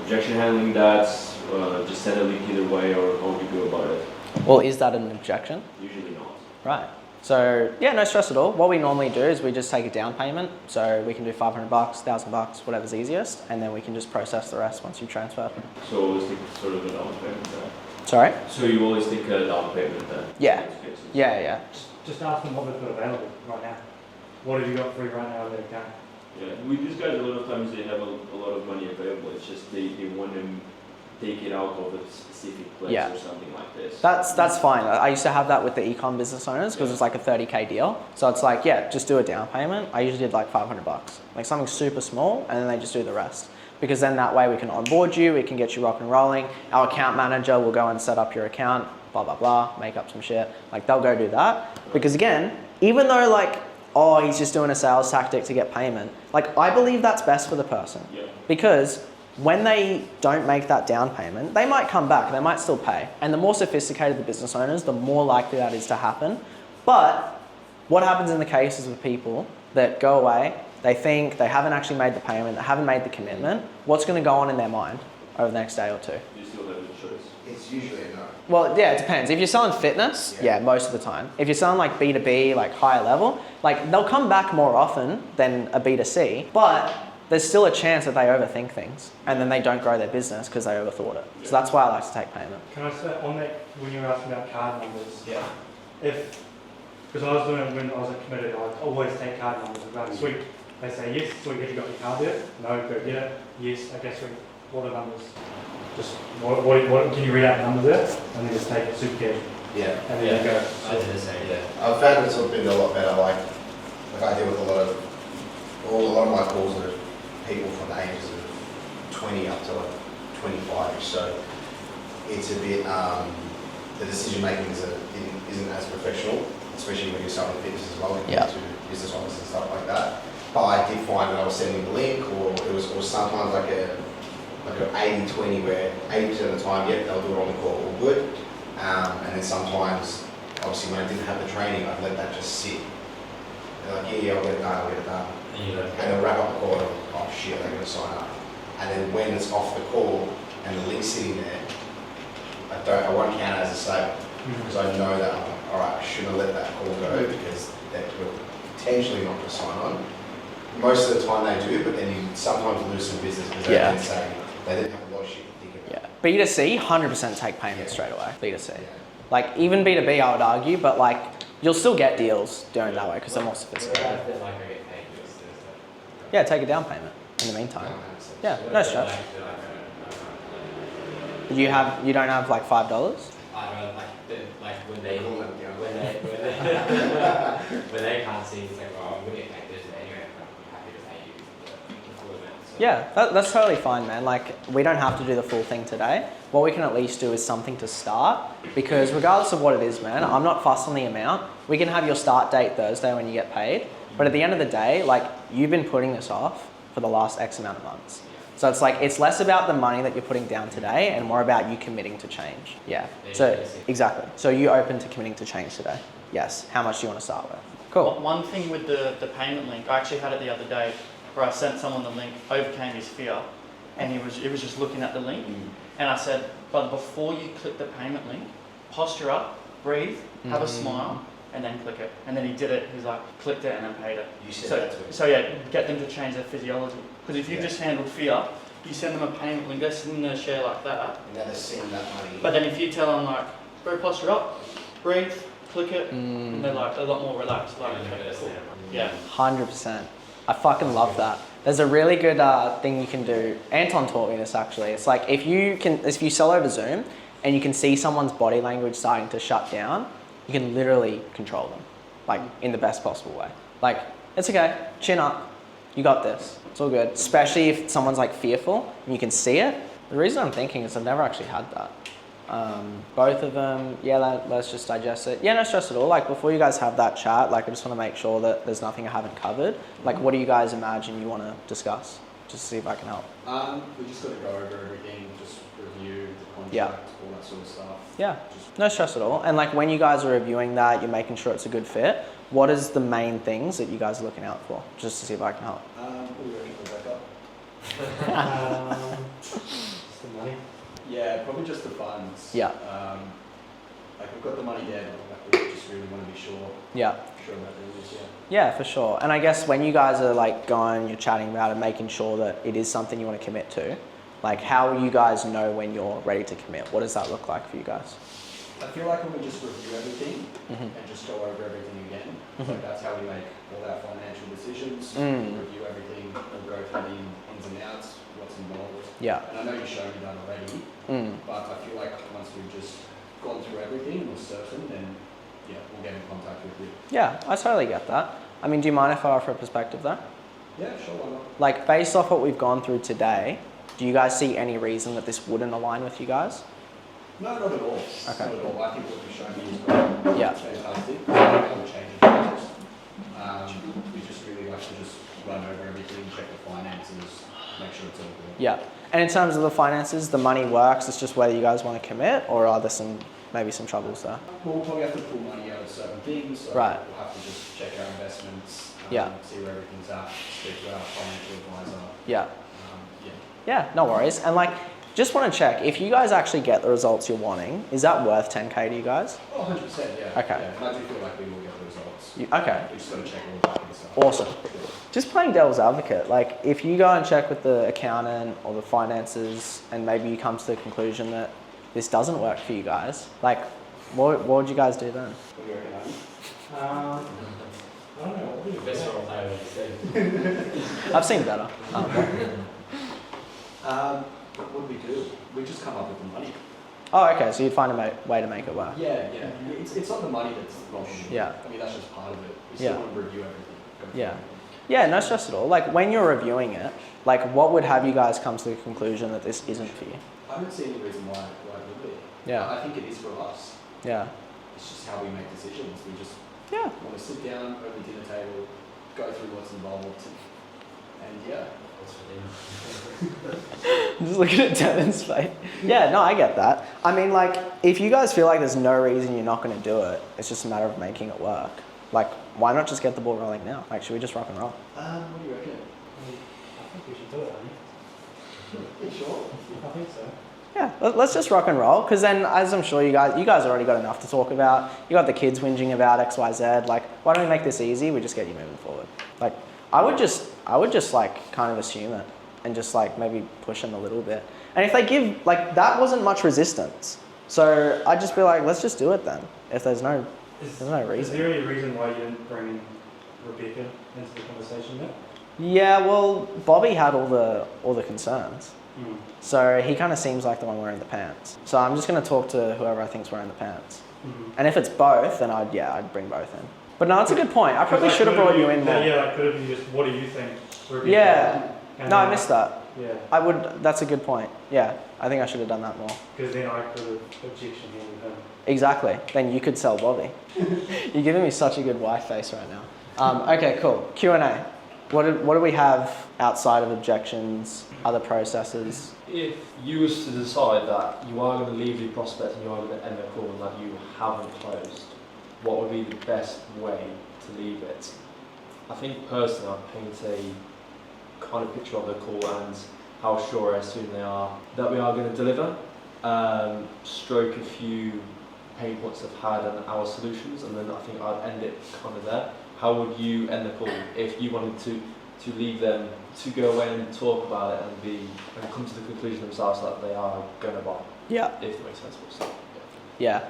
Speaker 11: objection handling that, just send a link either way, or how would you go about it?
Speaker 1: Well, is that an objection?
Speaker 11: Usually not.
Speaker 1: Right. So yeah, no stress at all. What we normally do is we just take a down payment. So we can do $500, $1,000, whatever's easiest, and then we can just process the rest once you transfer.
Speaker 11: So always take sort of a down payment then?
Speaker 1: Sorry?
Speaker 11: So you always take a down payment then?
Speaker 1: Yeah. Yeah.
Speaker 6: Just ask them what they've got available right now. What have you got free right now in their account?
Speaker 11: Yeah, with these guys, a lot of times they have a lot of money available. It's just they want to take it out of a specific place or something like this.
Speaker 1: That's fine. I used to have that with the ecom business owners because it's like a 30K deal. So it's like, yeah, just do a down payment. I usually did like $500, like something super small, and then they just do the rest. Because then that way we can onboard you, we can get you rock and rolling. Our account manager will go and set up your account, blah, blah, blah, make up some shit. Like they'll go do that. Because again, even though like, oh, he's just doing a sales tactic to get payment, like I believe that's best for the person.
Speaker 11: Yeah.
Speaker 1: Because when they don't make that down payment, they might come back, they might still pay. And the more sophisticated the business owners, the more likely that is to happen. But what happens in the cases of people that go away, they think they haven't actually made the payment, they haven't made the commitment, what's going to go on in their mind over the next day or two?
Speaker 11: You still have a choice.
Speaker 10: It's usually a no.
Speaker 1: Well, yeah, it depends. If you're selling fitness, yeah, most of the time. If you're selling like B2B, like higher level, like they'll come back more often than a B2C, but there's still a chance that they overthink things and then they don't grow their business because they overthought it. So that's why I like to take payment.
Speaker 6: Can I say on that, when you were asking about card numbers,
Speaker 10: Yeah.
Speaker 6: because I was doing it when I was committed, I'd always take card numbers. I'd go, sweet. They say, yes, sweet, have you got your card there? No, go get it. Yes, okay, sweet. What are numbers? Just, what can you read out the numbers there? And then just take it super cash.
Speaker 10: Yeah.
Speaker 6: And then you go.
Speaker 4: I did the same.
Speaker 10: Yeah. I've found it's been a lot better. Like I deal with a lot of my calls are people from the ages of 20 up to like 25ish. So it's a bit, the decision making isn't as professional, especially when you're selling fitness as well, to business owners and stuff like that. But I did find that I was sending the link, or it was sometimes like an 80-20 where 80% of the time, yep, they'll do it on the call, all good. And then sometimes, obviously when I didn't have the training, I'd let that just sit. They're like, yeah, I'll get it done. And they'll wrap up the call and oh shit, they're going to sign up. And then when it's off the call and the link's sitting there, I won't count it as a sale because I know that I'm like, all right, I shouldn't have let that call go because they were potentially not going to sign on. Most of the time they do, but then you sometimes lose some business because they didn't say they didn't have a lot of shit to think about.
Speaker 1: Yeah, B2C, 100% take payment straight away. B2C, like even B2B, I would argue, but like you'll still get deals doing it that way because they're more sophisticated. Yeah, take a down payment in the meantime. Yeah, no stress. You don't have like $5?
Speaker 4: I don't like when they when they can't see, it's like, well, I'm gonna get paid this anyway. I'm happy to pay you the full amount. So.
Speaker 1: Yeah, that's totally fine, man. Like we don't have to do the full thing today. What we can at least do is something to start, because regardless of what it is, man, I'm not fussed on the amount. We can have your start date Thursday when you get paid, but at the end of the day, like you've been putting this off for the last X amount of months. So it's like, it's less about the money that you're putting down today and more about you committing to change. Yeah, so exactly. So you open to committing to change today? Yes. How much do you want to start with? Cool.
Speaker 2: One thing with the payment link, I actually had it the other day where I sent someone the link, overcame his fear, and he was just looking at the link. And I said, but before you click the payment link, posture up, breathe, have a smile, and then click it. And then he did it. He's like, clicked it and then paid it.
Speaker 10: You said that to him.
Speaker 2: So yeah, get them to change their physiology. Because if you just handled fear, you send them a payment link, they're sitting in their chair like that.
Speaker 10: And now they're seeing that money.
Speaker 2: But then if you tell them like, bro, posture up, breathe, click it, and they're like a lot more relaxed. Like, okay, cool. Yeah.
Speaker 1: 100%. I fucking love that. There's a really good thing you can do. Anton taught me this actually. It's like if you sell over Zoom and you can see someone's body language starting to shut down, you can literally control them, like in the best possible way. Like, it's okay, chin up, you got this, it's all good. Especially if someone's like fearful and you can see it. The reason I'm thinking is I've never actually had that. Both of them, yeah, let's just digest it. Yeah, no stress at all. Like before you guys have that chat, like I just want to make sure that there's nothing I haven't covered. Like what do you guys imagine you want to discuss? Just to see if I can help.
Speaker 7: We just got to go over everything, just review the contract, all that sort of stuff.
Speaker 1: Yeah, no stress at all. And like when you guys are reviewing that, you're making sure it's a good fit. What is the main things that you guys are looking out for? Just to see if I can help.
Speaker 7: What do you reckon, Rebecca?
Speaker 6: Just the money.
Speaker 7: Yeah, probably just the funds.
Speaker 1: Yeah.
Speaker 7: Like we've got the money there, but we just really want to be sure.
Speaker 1: Yeah.
Speaker 7: Sure about this, yeah.
Speaker 1: Yeah, for sure. And I guess when you guys are like going, you're chatting about it, making sure that it is something you want to commit to, like how will you guys know when you're ready to commit? What does that look like for you guys?
Speaker 7: I feel like when we just review everything and just go over everything again, like that's how we make all our financial decisions. We'll review everything, we'll go through the ins and outs, what's involved.
Speaker 1: Yeah.
Speaker 7: And I know you showed me that already, but I feel like once we've just gone through everything and we're certain, then yeah, we'll get in contact with you.
Speaker 1: Yeah, I totally get that. I mean, do you mind if I offer a perspective though?
Speaker 7: Yeah, sure, why not?
Speaker 1: Like based off what we've gone through today, do you guys see any reason that this wouldn't align with you guys?
Speaker 7: No, not at all.
Speaker 1: Okay.
Speaker 7: Not at all. I think what you've shown me is great.
Speaker 1: Yeah.
Speaker 7: It's fantastic. We don't change the process. We just really like to just run over everything, check the finances, make sure it's all good.
Speaker 1: Yeah. And in terms of the finances, the money works. It's just whether you guys want to commit, or are there maybe some troubles there?
Speaker 7: We'll probably have to pull money out of certain things. So
Speaker 1: right.
Speaker 7: We'll have to just check our investments, see where everything's at, speak to our financial advisor.
Speaker 1: Yeah.
Speaker 7: Yeah.
Speaker 1: Yeah, no worries. And like, just want to check, if you guys actually get the results you're wanting, is that worth 10K to you guys?
Speaker 7: Oh, 100%, yeah.
Speaker 1: Okay.
Speaker 7: Yeah, and I do feel like we will get the results.
Speaker 1: Okay.
Speaker 7: We just got to check all that kind of stuff.
Speaker 1: Awesome. Just playing devil's advocate, like if you go and check with the accountant or the finances and maybe you come to the conclusion that this doesn't work for you guys, like what would you guys do then?
Speaker 7: What do you reckon,
Speaker 6: I don't know. What would be the best role
Speaker 4: I would say.
Speaker 1: I've seen better.
Speaker 7: What do we do? We just come up with the money.
Speaker 1: Oh, okay. So you'd find a way to make it work.
Speaker 8: Yeah, yeah. It's not the money that's the problem.
Speaker 1: Yeah.
Speaker 8: I mean, that's just part of it. We
Speaker 1: Yeah.
Speaker 8: still want to review everything. Go through
Speaker 1: Yeah.
Speaker 8: everything.
Speaker 1: Yeah, no stress at all. Like when you're reviewing it, like what would have you guys come to the conclusion that this isn't for you?
Speaker 8: I don't see any reason why it would be.
Speaker 1: Yeah.
Speaker 8: I think it is for us.
Speaker 1: Yeah.
Speaker 8: It's just how we make decisions. We just
Speaker 1: Yeah.
Speaker 8: want to sit down over the dinner table, go through what's involved, and yeah.
Speaker 1: I'm just looking at Devin's face. Yeah, no, I get that. I mean, like, if you guys feel like there's no reason you're not going to do it, it's just a matter of making it work. Like, why not just get the ball rolling now? Like, should we just rock and roll?
Speaker 8: What do you reckon?
Speaker 6: I think we should do it,
Speaker 8: You sure?
Speaker 6: I think so.
Speaker 1: Yeah, let's just rock and roll. Because then, as I'm sure you guys already got enough to talk about. You got the kids whinging about X, Y, Z. Like, why don't we make this easy? We just get you moving forward. Like, I would just like kind of assume it and just like maybe push them a little bit. And if they give, like, that wasn't much resistance. So I'd just be like, let's just do it then. If there's no reason.
Speaker 6: Is there any reason why you didn't bring in Rebecca into the conversation yet?
Speaker 1: Yeah, well, Bobby had all the concerns. So he kind of seems like the one wearing the pants. So I'm just going to talk to whoever I think's wearing the pants. And if it's both, then I'd bring both in. But no, that's a good point. I probably should have brought you in more.
Speaker 6: Yeah, like could have been just, what do you think? Rebecca?
Speaker 1: Yeah.
Speaker 6: And
Speaker 1: No, I
Speaker 6: then-
Speaker 1: missed that.
Speaker 6: Yeah,
Speaker 1: That's a good point. Yeah, I think I should have done that more.
Speaker 6: because then I could have objection here with him.
Speaker 1: Exactly. Then you could sell Bobby. You're giving me such a good wife face right now. Okay, cool. Q&A. What do we have outside of objections, other processes?
Speaker 5: If you was to decide that you are going to leave the prospect and you are going to end the call and that you haven't closed, what would be the best way to leave it? I think personally I'd paint a kind of picture of the call and how sure as soon they are that we are going to deliver, stroke a few pain points I've had and our solutions, and then I think I'd end it kind of there. How would you end the call if you wanted to leave them to go away and talk about it and come to the conclusion themselves that they are going to buy?
Speaker 1: Yeah.
Speaker 5: If it makes sense. So,
Speaker 1: Yeah.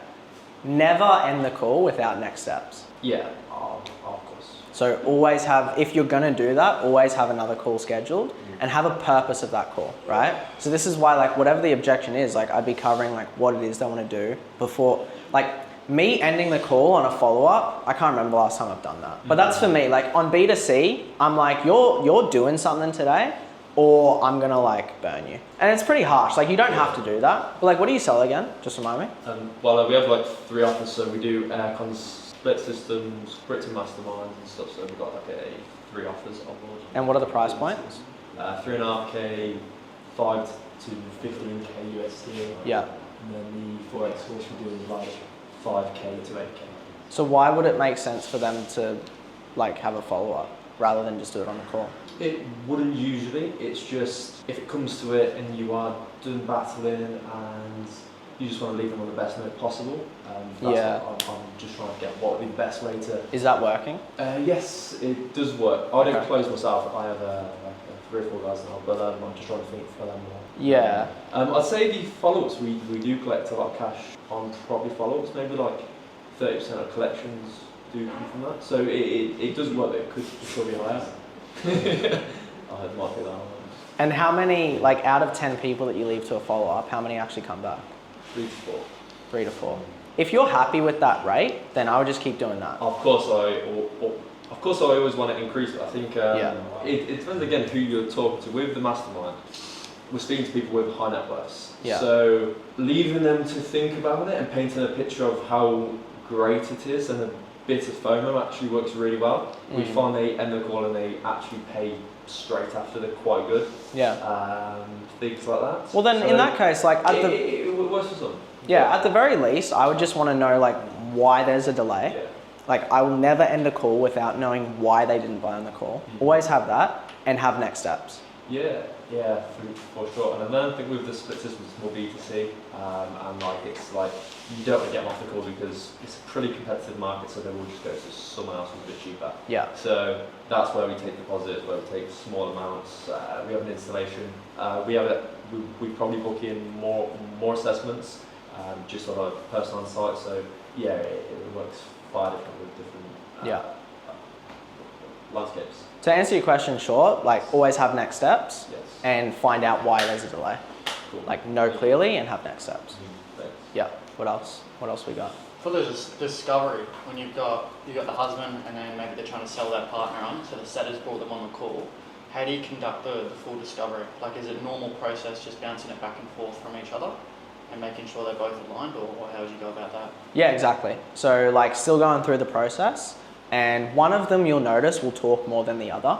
Speaker 1: Never end the call without next steps.
Speaker 5: yeah, of course.
Speaker 1: So always have, if you're going to do that, always have another call scheduled and have a purpose of that call, right? So this is why, like, whatever the objection is, like, I'd be covering like what it is they want to do before, like, me ending the call on a follow-up. I can't remember the last time I've done that, but that's for me. Like on B2C, I'm like, you're doing something today, or I'm gonna like burn you. And it's pretty harsh. Like you don't have to do that. But like, what do you sell again? Just remind me.
Speaker 5: Well, we have like 3 offers, so we do aircon, split systems, Brits and masterminds and stuff. So we've got like 3 offers on board.
Speaker 1: And what are the price points?
Speaker 5: 3.5k, 5 to 15k USD.
Speaker 1: Yeah.
Speaker 5: And then the 4x course we do is like 5k to 8k.
Speaker 1: So why would it make sense for them to like have a follow-up rather than just do it on a call?
Speaker 5: It wouldn't usually. It's just if it comes to it and you are done battling and you just want to leave them on the best note possible. That's what I'm just trying to get what would be the best way to.
Speaker 1: Is that working?
Speaker 5: Yes, it does work. I don't
Speaker 1: Okay.
Speaker 5: close myself. I have like 3 or 4 guys now, but I'm just trying to think for them more.
Speaker 1: Yeah.
Speaker 5: I'd say the follow-ups, we do collect a lot of cash on property follow-ups, maybe like 30% of collections do come from that. So it does work, but it could still be higher. It might be that one.
Speaker 1: And how many, like out of 10 people that you leave to a follow-up, how many actually come back?
Speaker 5: 3 to 4.
Speaker 1: 3 to 4. If you're happy with that rate, then I would just keep doing that.
Speaker 5: Of course I always want to increase it. I think it depends again who you're talking to. With the mastermind, we're speaking to people with high net worths.
Speaker 1: Yeah.
Speaker 5: So leaving them to think about it and painting a picture of how great it is and a bit of FOMO actually works really well. We find they end the call and they actually pay straight after. They're quite good.
Speaker 1: Yeah.
Speaker 5: Things like that.
Speaker 1: Well then, in that case, like at
Speaker 5: it works for some.
Speaker 1: Yeah, at the very least, I would just want to know like why there's a delay.
Speaker 5: Yeah.
Speaker 1: Like I will never end a call without knowing why they didn't buy on the call. Always have that and have next steps.
Speaker 5: Yeah, for sure. And then I think with the split system, it's more B2C, and like it's like you don't want to get them off the call because it's a pretty competitive market, so they will just go to someone else who's a bit cheaper.
Speaker 1: Yeah.
Speaker 5: So that's where we take deposits, where we take small amounts. We have an installation. We probably book in more assessments, just on a person on site. So yeah, it works far different with different landscapes.
Speaker 1: To answer your question short, like always have next steps
Speaker 5: Yes.
Speaker 1: and find out why there's a delay.
Speaker 5: Cool.
Speaker 1: Like know clearly and have next steps.
Speaker 5: Thanks.
Speaker 1: Yeah. What else? What else we got?
Speaker 2: For the discovery, when you've got the husband and then maybe they're trying to sell that partner on, so the setter's brought them on the call. How do you conduct the full discovery? Like, is it normal process just bouncing it back and forth from each other and making sure they're both aligned, or how would you go about that?
Speaker 1: Yeah, exactly. So like still going through the process, and one of them you'll notice will talk more than the other.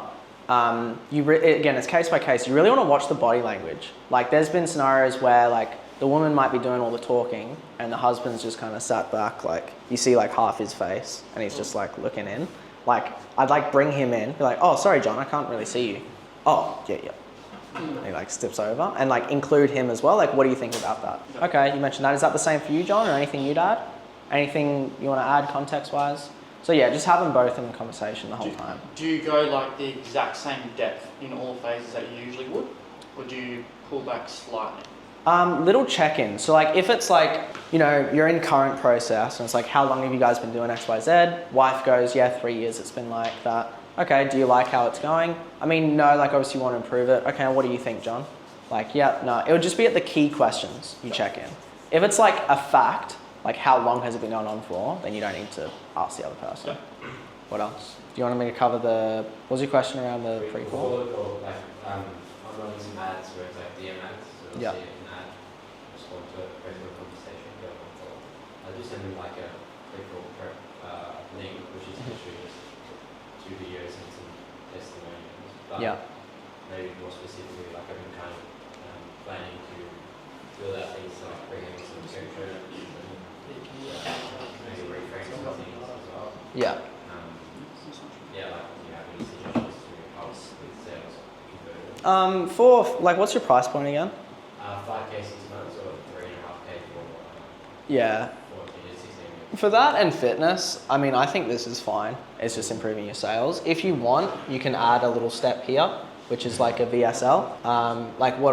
Speaker 1: Again, it's case by case. You really want to watch the body language. Like there's been scenarios where like the woman might be doing all the talking and the husband's just kind of sat back, like you see like half his face and he's just like looking in. Like I'd like bring him in, be like, oh, sorry, John, I can't really see you. Oh, yeah. And he like steps over and like include him as well. Like, what do you think about that? Okay, you mentioned that. Is that the same for you, John, or anything you'd add? Anything you want to add context-wise? So yeah, just have them both in the conversation the whole time.
Speaker 2: Do you go like the exact same depth in all phases that you usually would, or do you pull back slightly?
Speaker 1: Little check-in. So like if it's like, you know, you're in current process and it's like, how long have you guys been doing X, Y, Z? Wife goes, yeah, 3 years it's been like that. Okay, do you like how it's going? I mean, no, like obviously you want to improve it. Okay, what do you think, John? Like, yeah, no, it would just be at the key questions you check in. If it's like a fact, like how long has it been going on for, then you don't need to ask the other person. Yeah. What else? Do you want me to cover what was your question around the prequel?
Speaker 4: Like, I'm running some ads where it's like DM ads, so
Speaker 1: yeah.
Speaker 4: See an ad, respond to it, go through a conversation, go on call. I'll just send them like a prequel link, which is literally just 2 videos and some testimonials. But
Speaker 1: yeah.
Speaker 4: Maybe more specifically, like I've been kind of planning to build out these, like bringing some pictures and maybe reframe some things as well.
Speaker 1: Yeah.
Speaker 4: Yeah, like do you have any suggestions to help with sales conversion?
Speaker 1: For like, what's your price point again?
Speaker 4: 5K 6 months or 3.5K for
Speaker 1: yeah.
Speaker 4: 14 to 16 weeks.
Speaker 1: For that and fitness, I mean, I think this is fine. It's just improving your sales. If you want, you can add a little step here, which is like a VSL.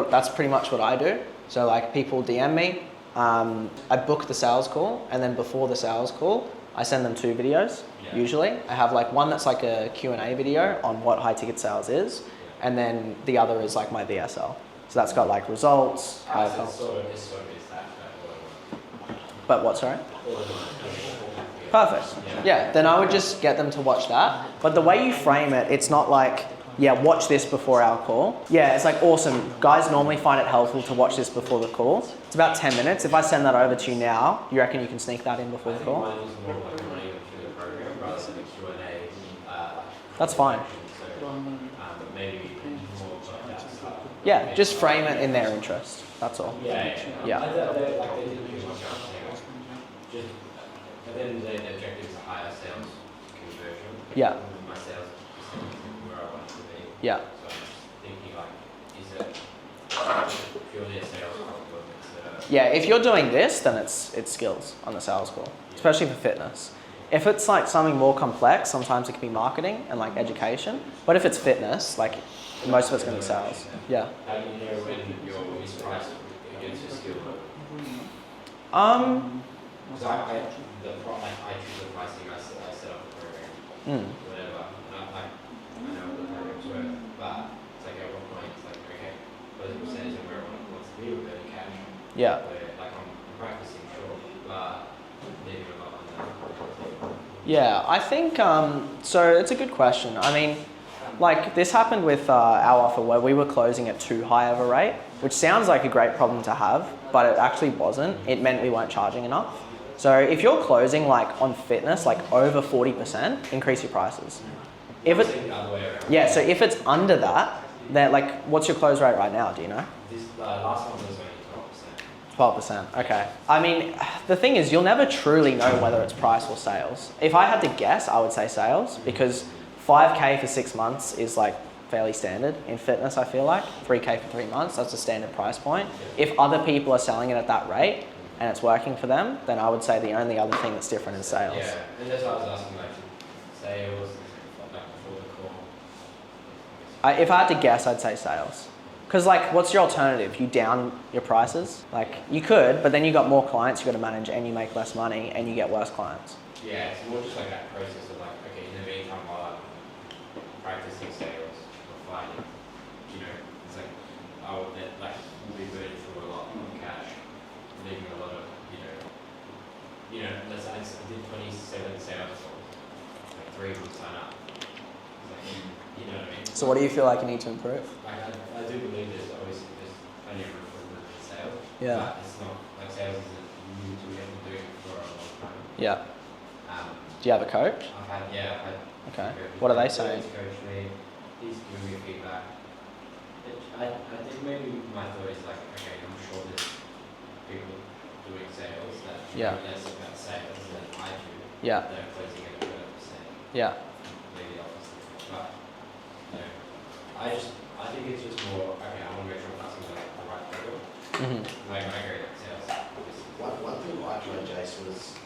Speaker 1: That's pretty much what I do. So like people DM me, I book the sales call, and then before the sales call, I send them 2 videos. Yeah. Usually, I have like one that's like a Q&A video on what high ticket sales is, and then the other is like my VSL. So that's got like results. But what, sorry? Perfect. Yeah, then I would just get them to watch that. But the way you frame it, it's not like, yeah, watch this before our call. Yeah, it's like awesome. Guys normally find it helpful to watch this before the call. It's about 10 minutes. If I send that over to you now, you reckon you can sneak that in before the call? That's fine. Yeah, just frame it in their interest. That's all.
Speaker 4: Yeah.
Speaker 1: Yeah.
Speaker 4: Just at the end of the day, the objective is a higher sales conversion.
Speaker 1: Yeah.
Speaker 4: My sales percentage where I want it to be.
Speaker 1: Yeah.
Speaker 4: So I'm just thinking like, is it purely a sales call?
Speaker 1: Yeah, if you're doing this, then it's skills on the sales call, especially for fitness. If it's like something more complex, sometimes it can be marketing and like education. But if it's fitness, like most of it's going to be sales. Yeah.
Speaker 4: How do you know when you're mispriced against your skill? Because I choose the pricing, I set up the program, whatever. And I know what the program's worth, but it's like at what point it's like, okay, what is the percentage of where I want to be with it in cash?
Speaker 1: Yeah.
Speaker 4: Where, like I'm practicing, sure, but leaving a lot on that.
Speaker 1: Yeah, I think, so it's a good question. I mean, like this happened with our offer where we were closing at too high of a rate, which sounds like a great problem to have, but it actually wasn't. It meant we weren't charging enough. So if you're closing like on fitness, like over 40%, increase your prices. If it, yeah, so if it's under that, then like, what's your close rate right now? Do you know?
Speaker 4: This last one was only 12%.
Speaker 1: 12%, okay. I mean, the thing is, you'll never truly know whether it's price or sales. If I had to guess, I would say sales, because 5K for 6 months is like fairly standard in fitness, I feel like. 3K for 3 months, that's a standard price point. If other people are selling it at that rate and it's working for them, then I would say the only other thing that's different is sales.
Speaker 4: Yeah, and that's what I was asking, like sales, like before the call.
Speaker 1: If I had to guess, I'd say sales. Because like, what's your alternative? You down your prices? Like, you could, but then you got more clients you got to manage and you make less money and you get worse clients.
Speaker 4: Yeah, it's more just like that process of like, okay, in the meantime while I'm practicing sales or fighting, you know, it's like, we'll be burning through a lot of cash, leaving a lot of let's say I did 27 sales, like 3 of them sign up. It's like, you know what I mean?
Speaker 1: So what do you feel like you need to improve?
Speaker 4: Like I do believe there's obviously there's plenty of improvement in sales.
Speaker 1: Yeah.
Speaker 4: But it's not like sales isn't new to me. I've been doing it for a long time.
Speaker 1: Yeah.
Speaker 4: Um,
Speaker 1: Do you have a coach?
Speaker 4: I've had
Speaker 1: Okay.
Speaker 4: coaches.
Speaker 1: What are they saying?
Speaker 4: He's coached me. He's giving me feedback. I think maybe my thought is like, okay, I'm sure there's people doing sales that
Speaker 1: Yeah.
Speaker 4: know less about sales than I do.
Speaker 1: Yeah.
Speaker 4: They're closing at a better percent.
Speaker 1: Yeah.
Speaker 4: Maybe the opposite. But I think it's just more, okay, I want to make sure I'm passing the right level.
Speaker 1: Mm-hmm.
Speaker 4: Like I agree with sales. Obviously.
Speaker 10: One thing I tried, Jace, was,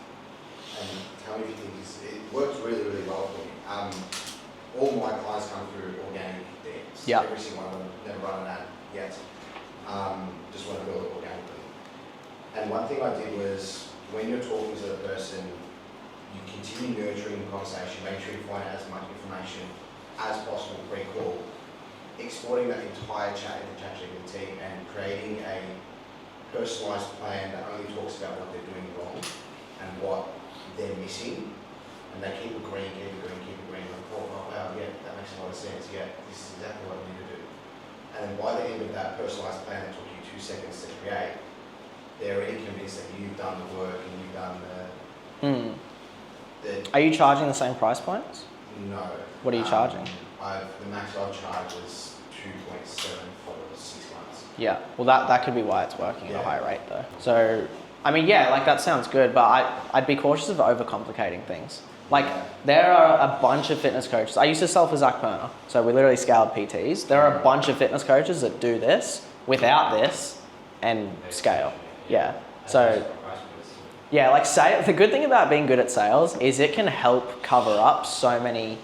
Speaker 10: and tell me if you think this, it works really, really well for me. All my clients come through organic DMs.
Speaker 1: Yeah.
Speaker 10: Every single one of them, never run an ad yet. Just want to build it organically. And one thing I did was, when you're talking to the person, you continue nurturing the conversation, make sure you find out as much information as possible pre-call, exporting that entire chat into ChatGPT and creating a personalised plan that only talks about what they're doing wrong and what they're missing, and they keep agreeing. Like, oh wow, yeah, that makes a lot of sense. Yeah, this is exactly what I need to do. And then by the end of that personalised plan that took you 2 seconds to create, they're already convinced that you've done the work and you've done the.
Speaker 1: Are you charging the same price points?
Speaker 10: No.
Speaker 1: What are you charging?
Speaker 10: The max I've charged was 2.7 for 6 months.
Speaker 1: Yeah. Well, that could be why it's working at a
Speaker 10: Yeah.
Speaker 1: high rate though. So, I mean, yeah, like that sounds good, but I'd be cautious of overcomplicating things. Like, there are a bunch of fitness coaches. I used to sell for Zach Perner, so we literally scaled PTs. There are a bunch of fitness coaches that do this without this and scale. Yeah. So, yeah, like the good thing about being good at sales is it can help cover up so many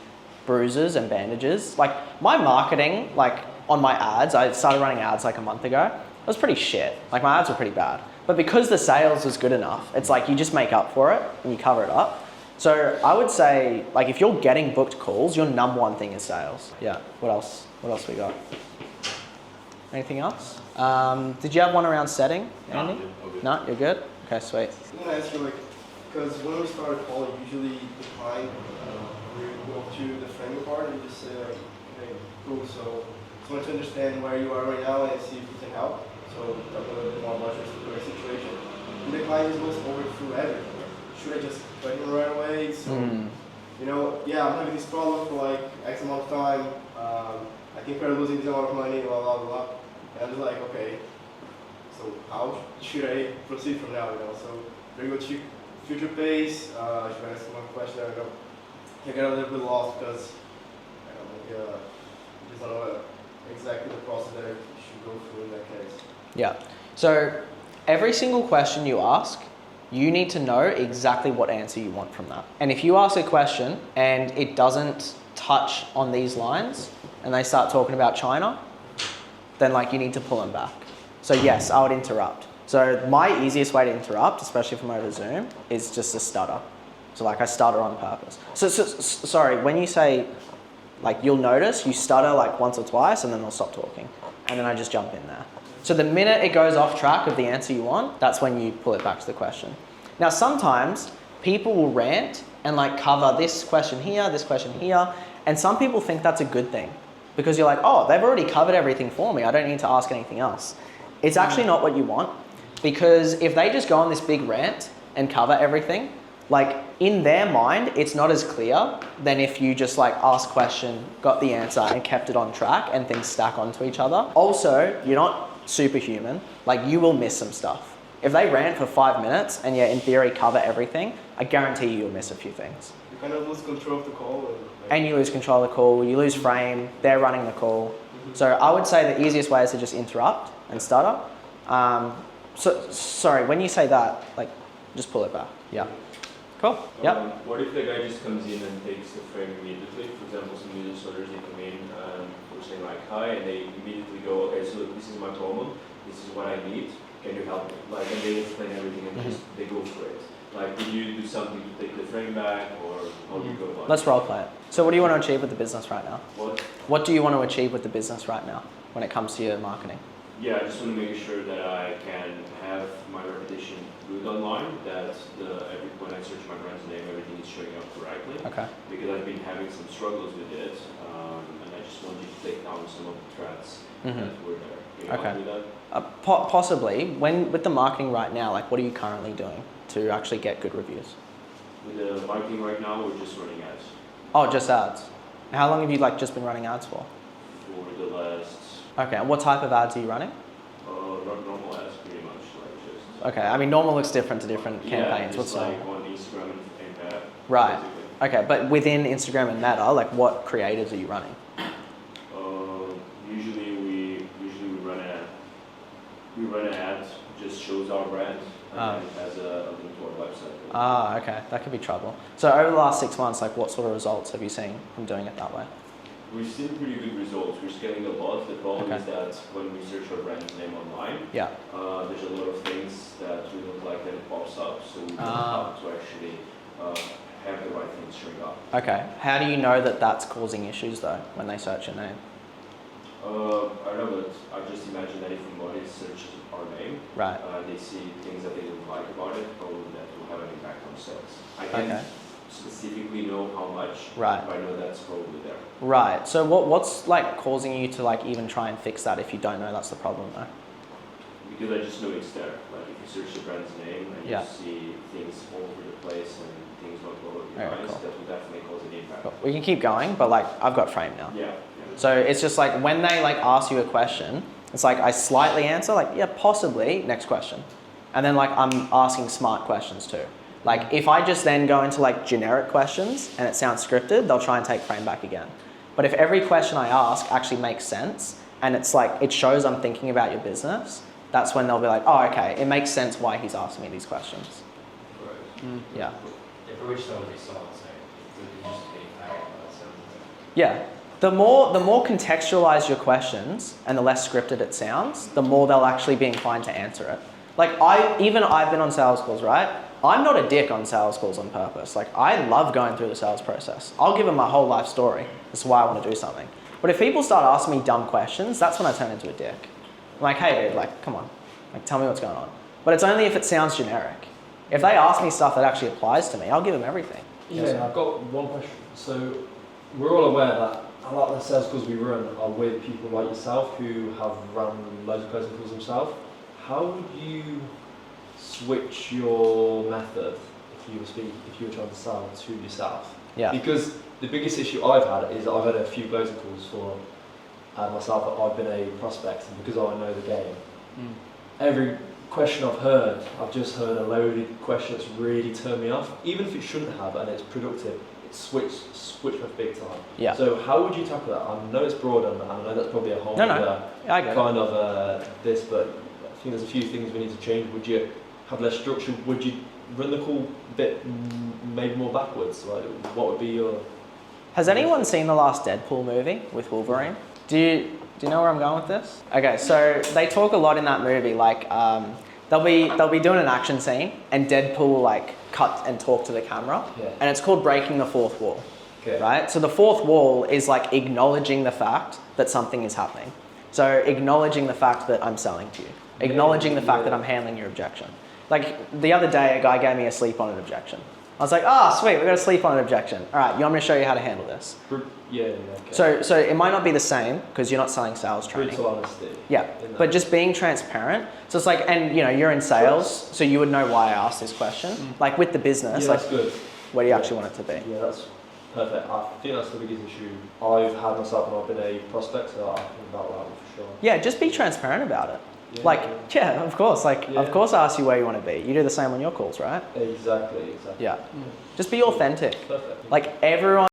Speaker 1: bruises and bandages. Like, my marketing, like on my ads, I started running ads like a month ago. It was pretty shit. Like, my ads were pretty bad. But because the sales was good enough, it's like you just make up for it and you cover it up. So I would say, like, if you're getting booked calls, your number one thing is sales. Yeah. What else? What else we got? Anything else? Did you have one around setting, Andy? No, you're good? Okay, sweet.
Speaker 12: I'm gonna ask you, like, because when we start a call, usually the client, we go to the framing part and just say, like, okay, cool, so just want to understand where you are right now and see if we can help. So talk a little bit more about your situation. And the client just goes over through everything. Should I just cut him right away? So, you know, yeah, I'm having this problem for like X amount of time. I think we're losing this amount of money, blah, blah, blah. And I'm just like, okay, so how should I proceed from now, you know? So very go to future pace. Should I ask one question? I don't know. I get a little bit lost because I don't know, just don't know exactly the process that I should go through in that case.
Speaker 1: Yeah. So every single question you ask, you need to know exactly what answer you want from that. And if you ask a question and it doesn't touch on these lines and they start talking about China, then like you need to pull them back. So yes, I would interrupt. So my easiest way to interrupt, especially from over Zoom, is just to stutter. So like I stutter on purpose. So sorry, when you say, like you'll notice you stutter like once or twice and then they'll stop talking. And then I just jump in there. So the minute it goes off track of the answer you want, that's when you pull it back to the question. Now sometimes people will rant and like cover this question here, and some people think that's a good thing because you're like, oh, they've already covered everything for me. I don't need to ask anything else. It's actually not what you want, because if they just go on this big rant and cover everything, like in their mind, it's not as clear than if you just like ask question, got the answer and kept it on track and things stack onto each other. Also, you're not superhuman, like you will miss some stuff. If they rant for 5 minutes and in theory cover everything, I guarantee you'll miss a few things.
Speaker 12: You kind of lose control of the call.
Speaker 1: And you lose control of the call, you lose frame, they're running the call. So I would say the easiest way is to just interrupt and stutter. Sorry, when you say that, like just pull it back. Yeah. Cool. Yeah.
Speaker 11: What if the guy just comes in and takes the frame immediately? For example, some new users, they come in and we're saying like hi, and they immediately go, okay, so this is my problem, this is what I need, can you help me? Like, and they explain everything and just they go for it. Like, did you do something to take the frame back, or how do you go about it?
Speaker 1: Let's role play it. So what do you want to achieve with the business right now?
Speaker 11: What?
Speaker 1: What do you want to achieve with the business right now when it comes to your marketing?
Speaker 11: Yeah, I just want to make sure that I can have my reputation good online, that when I search my brand's name, everything is showing up correctly.
Speaker 1: Okay.
Speaker 11: Because I've been having some struggles with it, and I just want you to take down some of the threats that were there. Can you help me with that?
Speaker 1: Possibly. With the marketing right now, like what are you currently doing to actually get good reviews?
Speaker 11: With the marketing right now, we're just running ads.
Speaker 1: Oh, just ads. How long have you like just been running ads for?
Speaker 11: For the last,
Speaker 1: Okay, and what type of ads are you running?
Speaker 11: normal ads, pretty much, like just.
Speaker 1: Okay, I mean normal looks different to different campaigns.
Speaker 11: Yeah,
Speaker 1: What's
Speaker 11: just like on Instagram and Meta.
Speaker 1: Right.
Speaker 11: basically.
Speaker 1: Okay, but within Instagram and Meta, like what creatives are you running?
Speaker 11: Usually we run an ad, just shows our brand, and then it has a link to our website.
Speaker 1: Ah, okay, that could be trouble. So over the last 6 months, like what sort of results have you seen from doing it that way?
Speaker 11: We've seen pretty good results. We're scaling a lot. The problem
Speaker 1: Okay.
Speaker 11: is that when we search our brand name online,
Speaker 1: Yeah.
Speaker 11: there's a lot of things that we look like that it pops up. So we don't
Speaker 1: Ah.
Speaker 11: have to actually have the right things showing up.
Speaker 1: Okay, how do you know that that's causing issues though when they search your name?
Speaker 11: I don't know, but I just imagine that if somebody searches our name,
Speaker 1: Right.
Speaker 11: they see things that they don't like about it, probably that will have an impact on sales. I can't
Speaker 1: Okay.
Speaker 11: specifically know how much,
Speaker 1: Right.
Speaker 11: but I know that's probably there.
Speaker 1: Right. So what's like causing you to like even try and fix that if you don't know that's the problem though?
Speaker 11: Because I just know it's there. Like if you search the brand's name and
Speaker 1: Yeah.
Speaker 11: you see things all over the place and things not well
Speaker 1: Okay,
Speaker 11: organized,
Speaker 1: cool.
Speaker 11: that will definitely cause an impact.
Speaker 1: Cool. We can keep going, but like I've got frame now.
Speaker 11: Yeah.
Speaker 1: So it's just like when they like ask you a question, it's like I slightly answer like, yeah, possibly, next question. And then like I'm asking smart questions too. Like if I just then go into like generic questions and it sounds scripted, they'll try and take frame back again. But if every question I ask actually makes sense and it's like, it shows I'm thinking about your business, that's when they'll be like, oh, okay, it makes sense why he's asking me these questions.
Speaker 11: Right.
Speaker 1: Yeah.
Speaker 4: Yeah, for which that would be solid, so it would be just getting paid, but it sounds like.
Speaker 1: Yeah. The more contextualized your questions and the less scripted it sounds, the more they'll actually be inclined to answer it. Like I've been on sales calls, right? I'm not a dick on sales calls on purpose. Like I love going through the sales process. I'll give them my whole life story. That's why I want to do something. But if people start asking me dumb questions, that's when I turn into a dick. I'm like, hey dude, like come on, like tell me what's going on. But it's only if it sounds generic. If they ask me stuff that actually applies to me, I'll give them everything.
Speaker 5: Yeah, I've got one question. So we're all aware that a lot of the sales calls we run are with people like yourself who have run loads of closing calls themselves. How would you switch your method if you were trying to sell to yourself?
Speaker 1: Yeah.
Speaker 5: Because the biggest issue I've had is I've had a few closing calls for myself that I've been a prospect, and because I know the game, every question I've heard, I've just heard a loaded question that's really turned me off. Even if it shouldn't have and it's productive, it switched my big time.
Speaker 1: Yeah.
Speaker 5: So how would you tackle that? I know it's broad and I know that's probably a whole other
Speaker 1: I get it.
Speaker 5: kind of this, but I think there's a few things we need to change. Would you have less structure? Would you run the call a bit maybe more backwards? Like, what would be your...
Speaker 1: Has anyone seen the last Deadpool movie with Wolverine? Do you know where I'm going with this? Okay, so they talk a lot in that movie, like they'll be doing an action scene and Deadpool will like cut and talk to the camera, and it's called breaking the fourth wall.
Speaker 5: Okay.
Speaker 1: Right? So the fourth wall is like acknowledging the fact that something is happening. So acknowledging the fact that I'm selling to you, acknowledging the fact that I'm handling your objection. Like the other day, a guy gave me a sleep on an objection. I was like, ah, sweet, we got a sleep on an objection. All right, you want me to show you how to handle this?
Speaker 5: Yeah, okay.
Speaker 1: So it might not be the same because you're not selling sales training.
Speaker 5: Brutal honesty.
Speaker 1: Yeah, but just being transparent. So it's like, and you know, you're in sales, so you would know why I asked this question. Like with the business,
Speaker 5: Yeah,
Speaker 1: like
Speaker 5: that's good.
Speaker 1: where do you actually want it to be?
Speaker 5: Yeah, that's perfect. I think that's the biggest issue I've had myself when I've been a prospect, so I think that will happen for sure.
Speaker 1: Yeah, just be transparent about it.
Speaker 5: Yeah,
Speaker 1: like, yeah, of course. Like,
Speaker 5: yeah.
Speaker 1: of course I ask you where you want to be. You do the same on your calls, right?
Speaker 5: Exactly.
Speaker 1: Yeah. Just be authentic.
Speaker 5: Perfect.
Speaker 1: Like everyone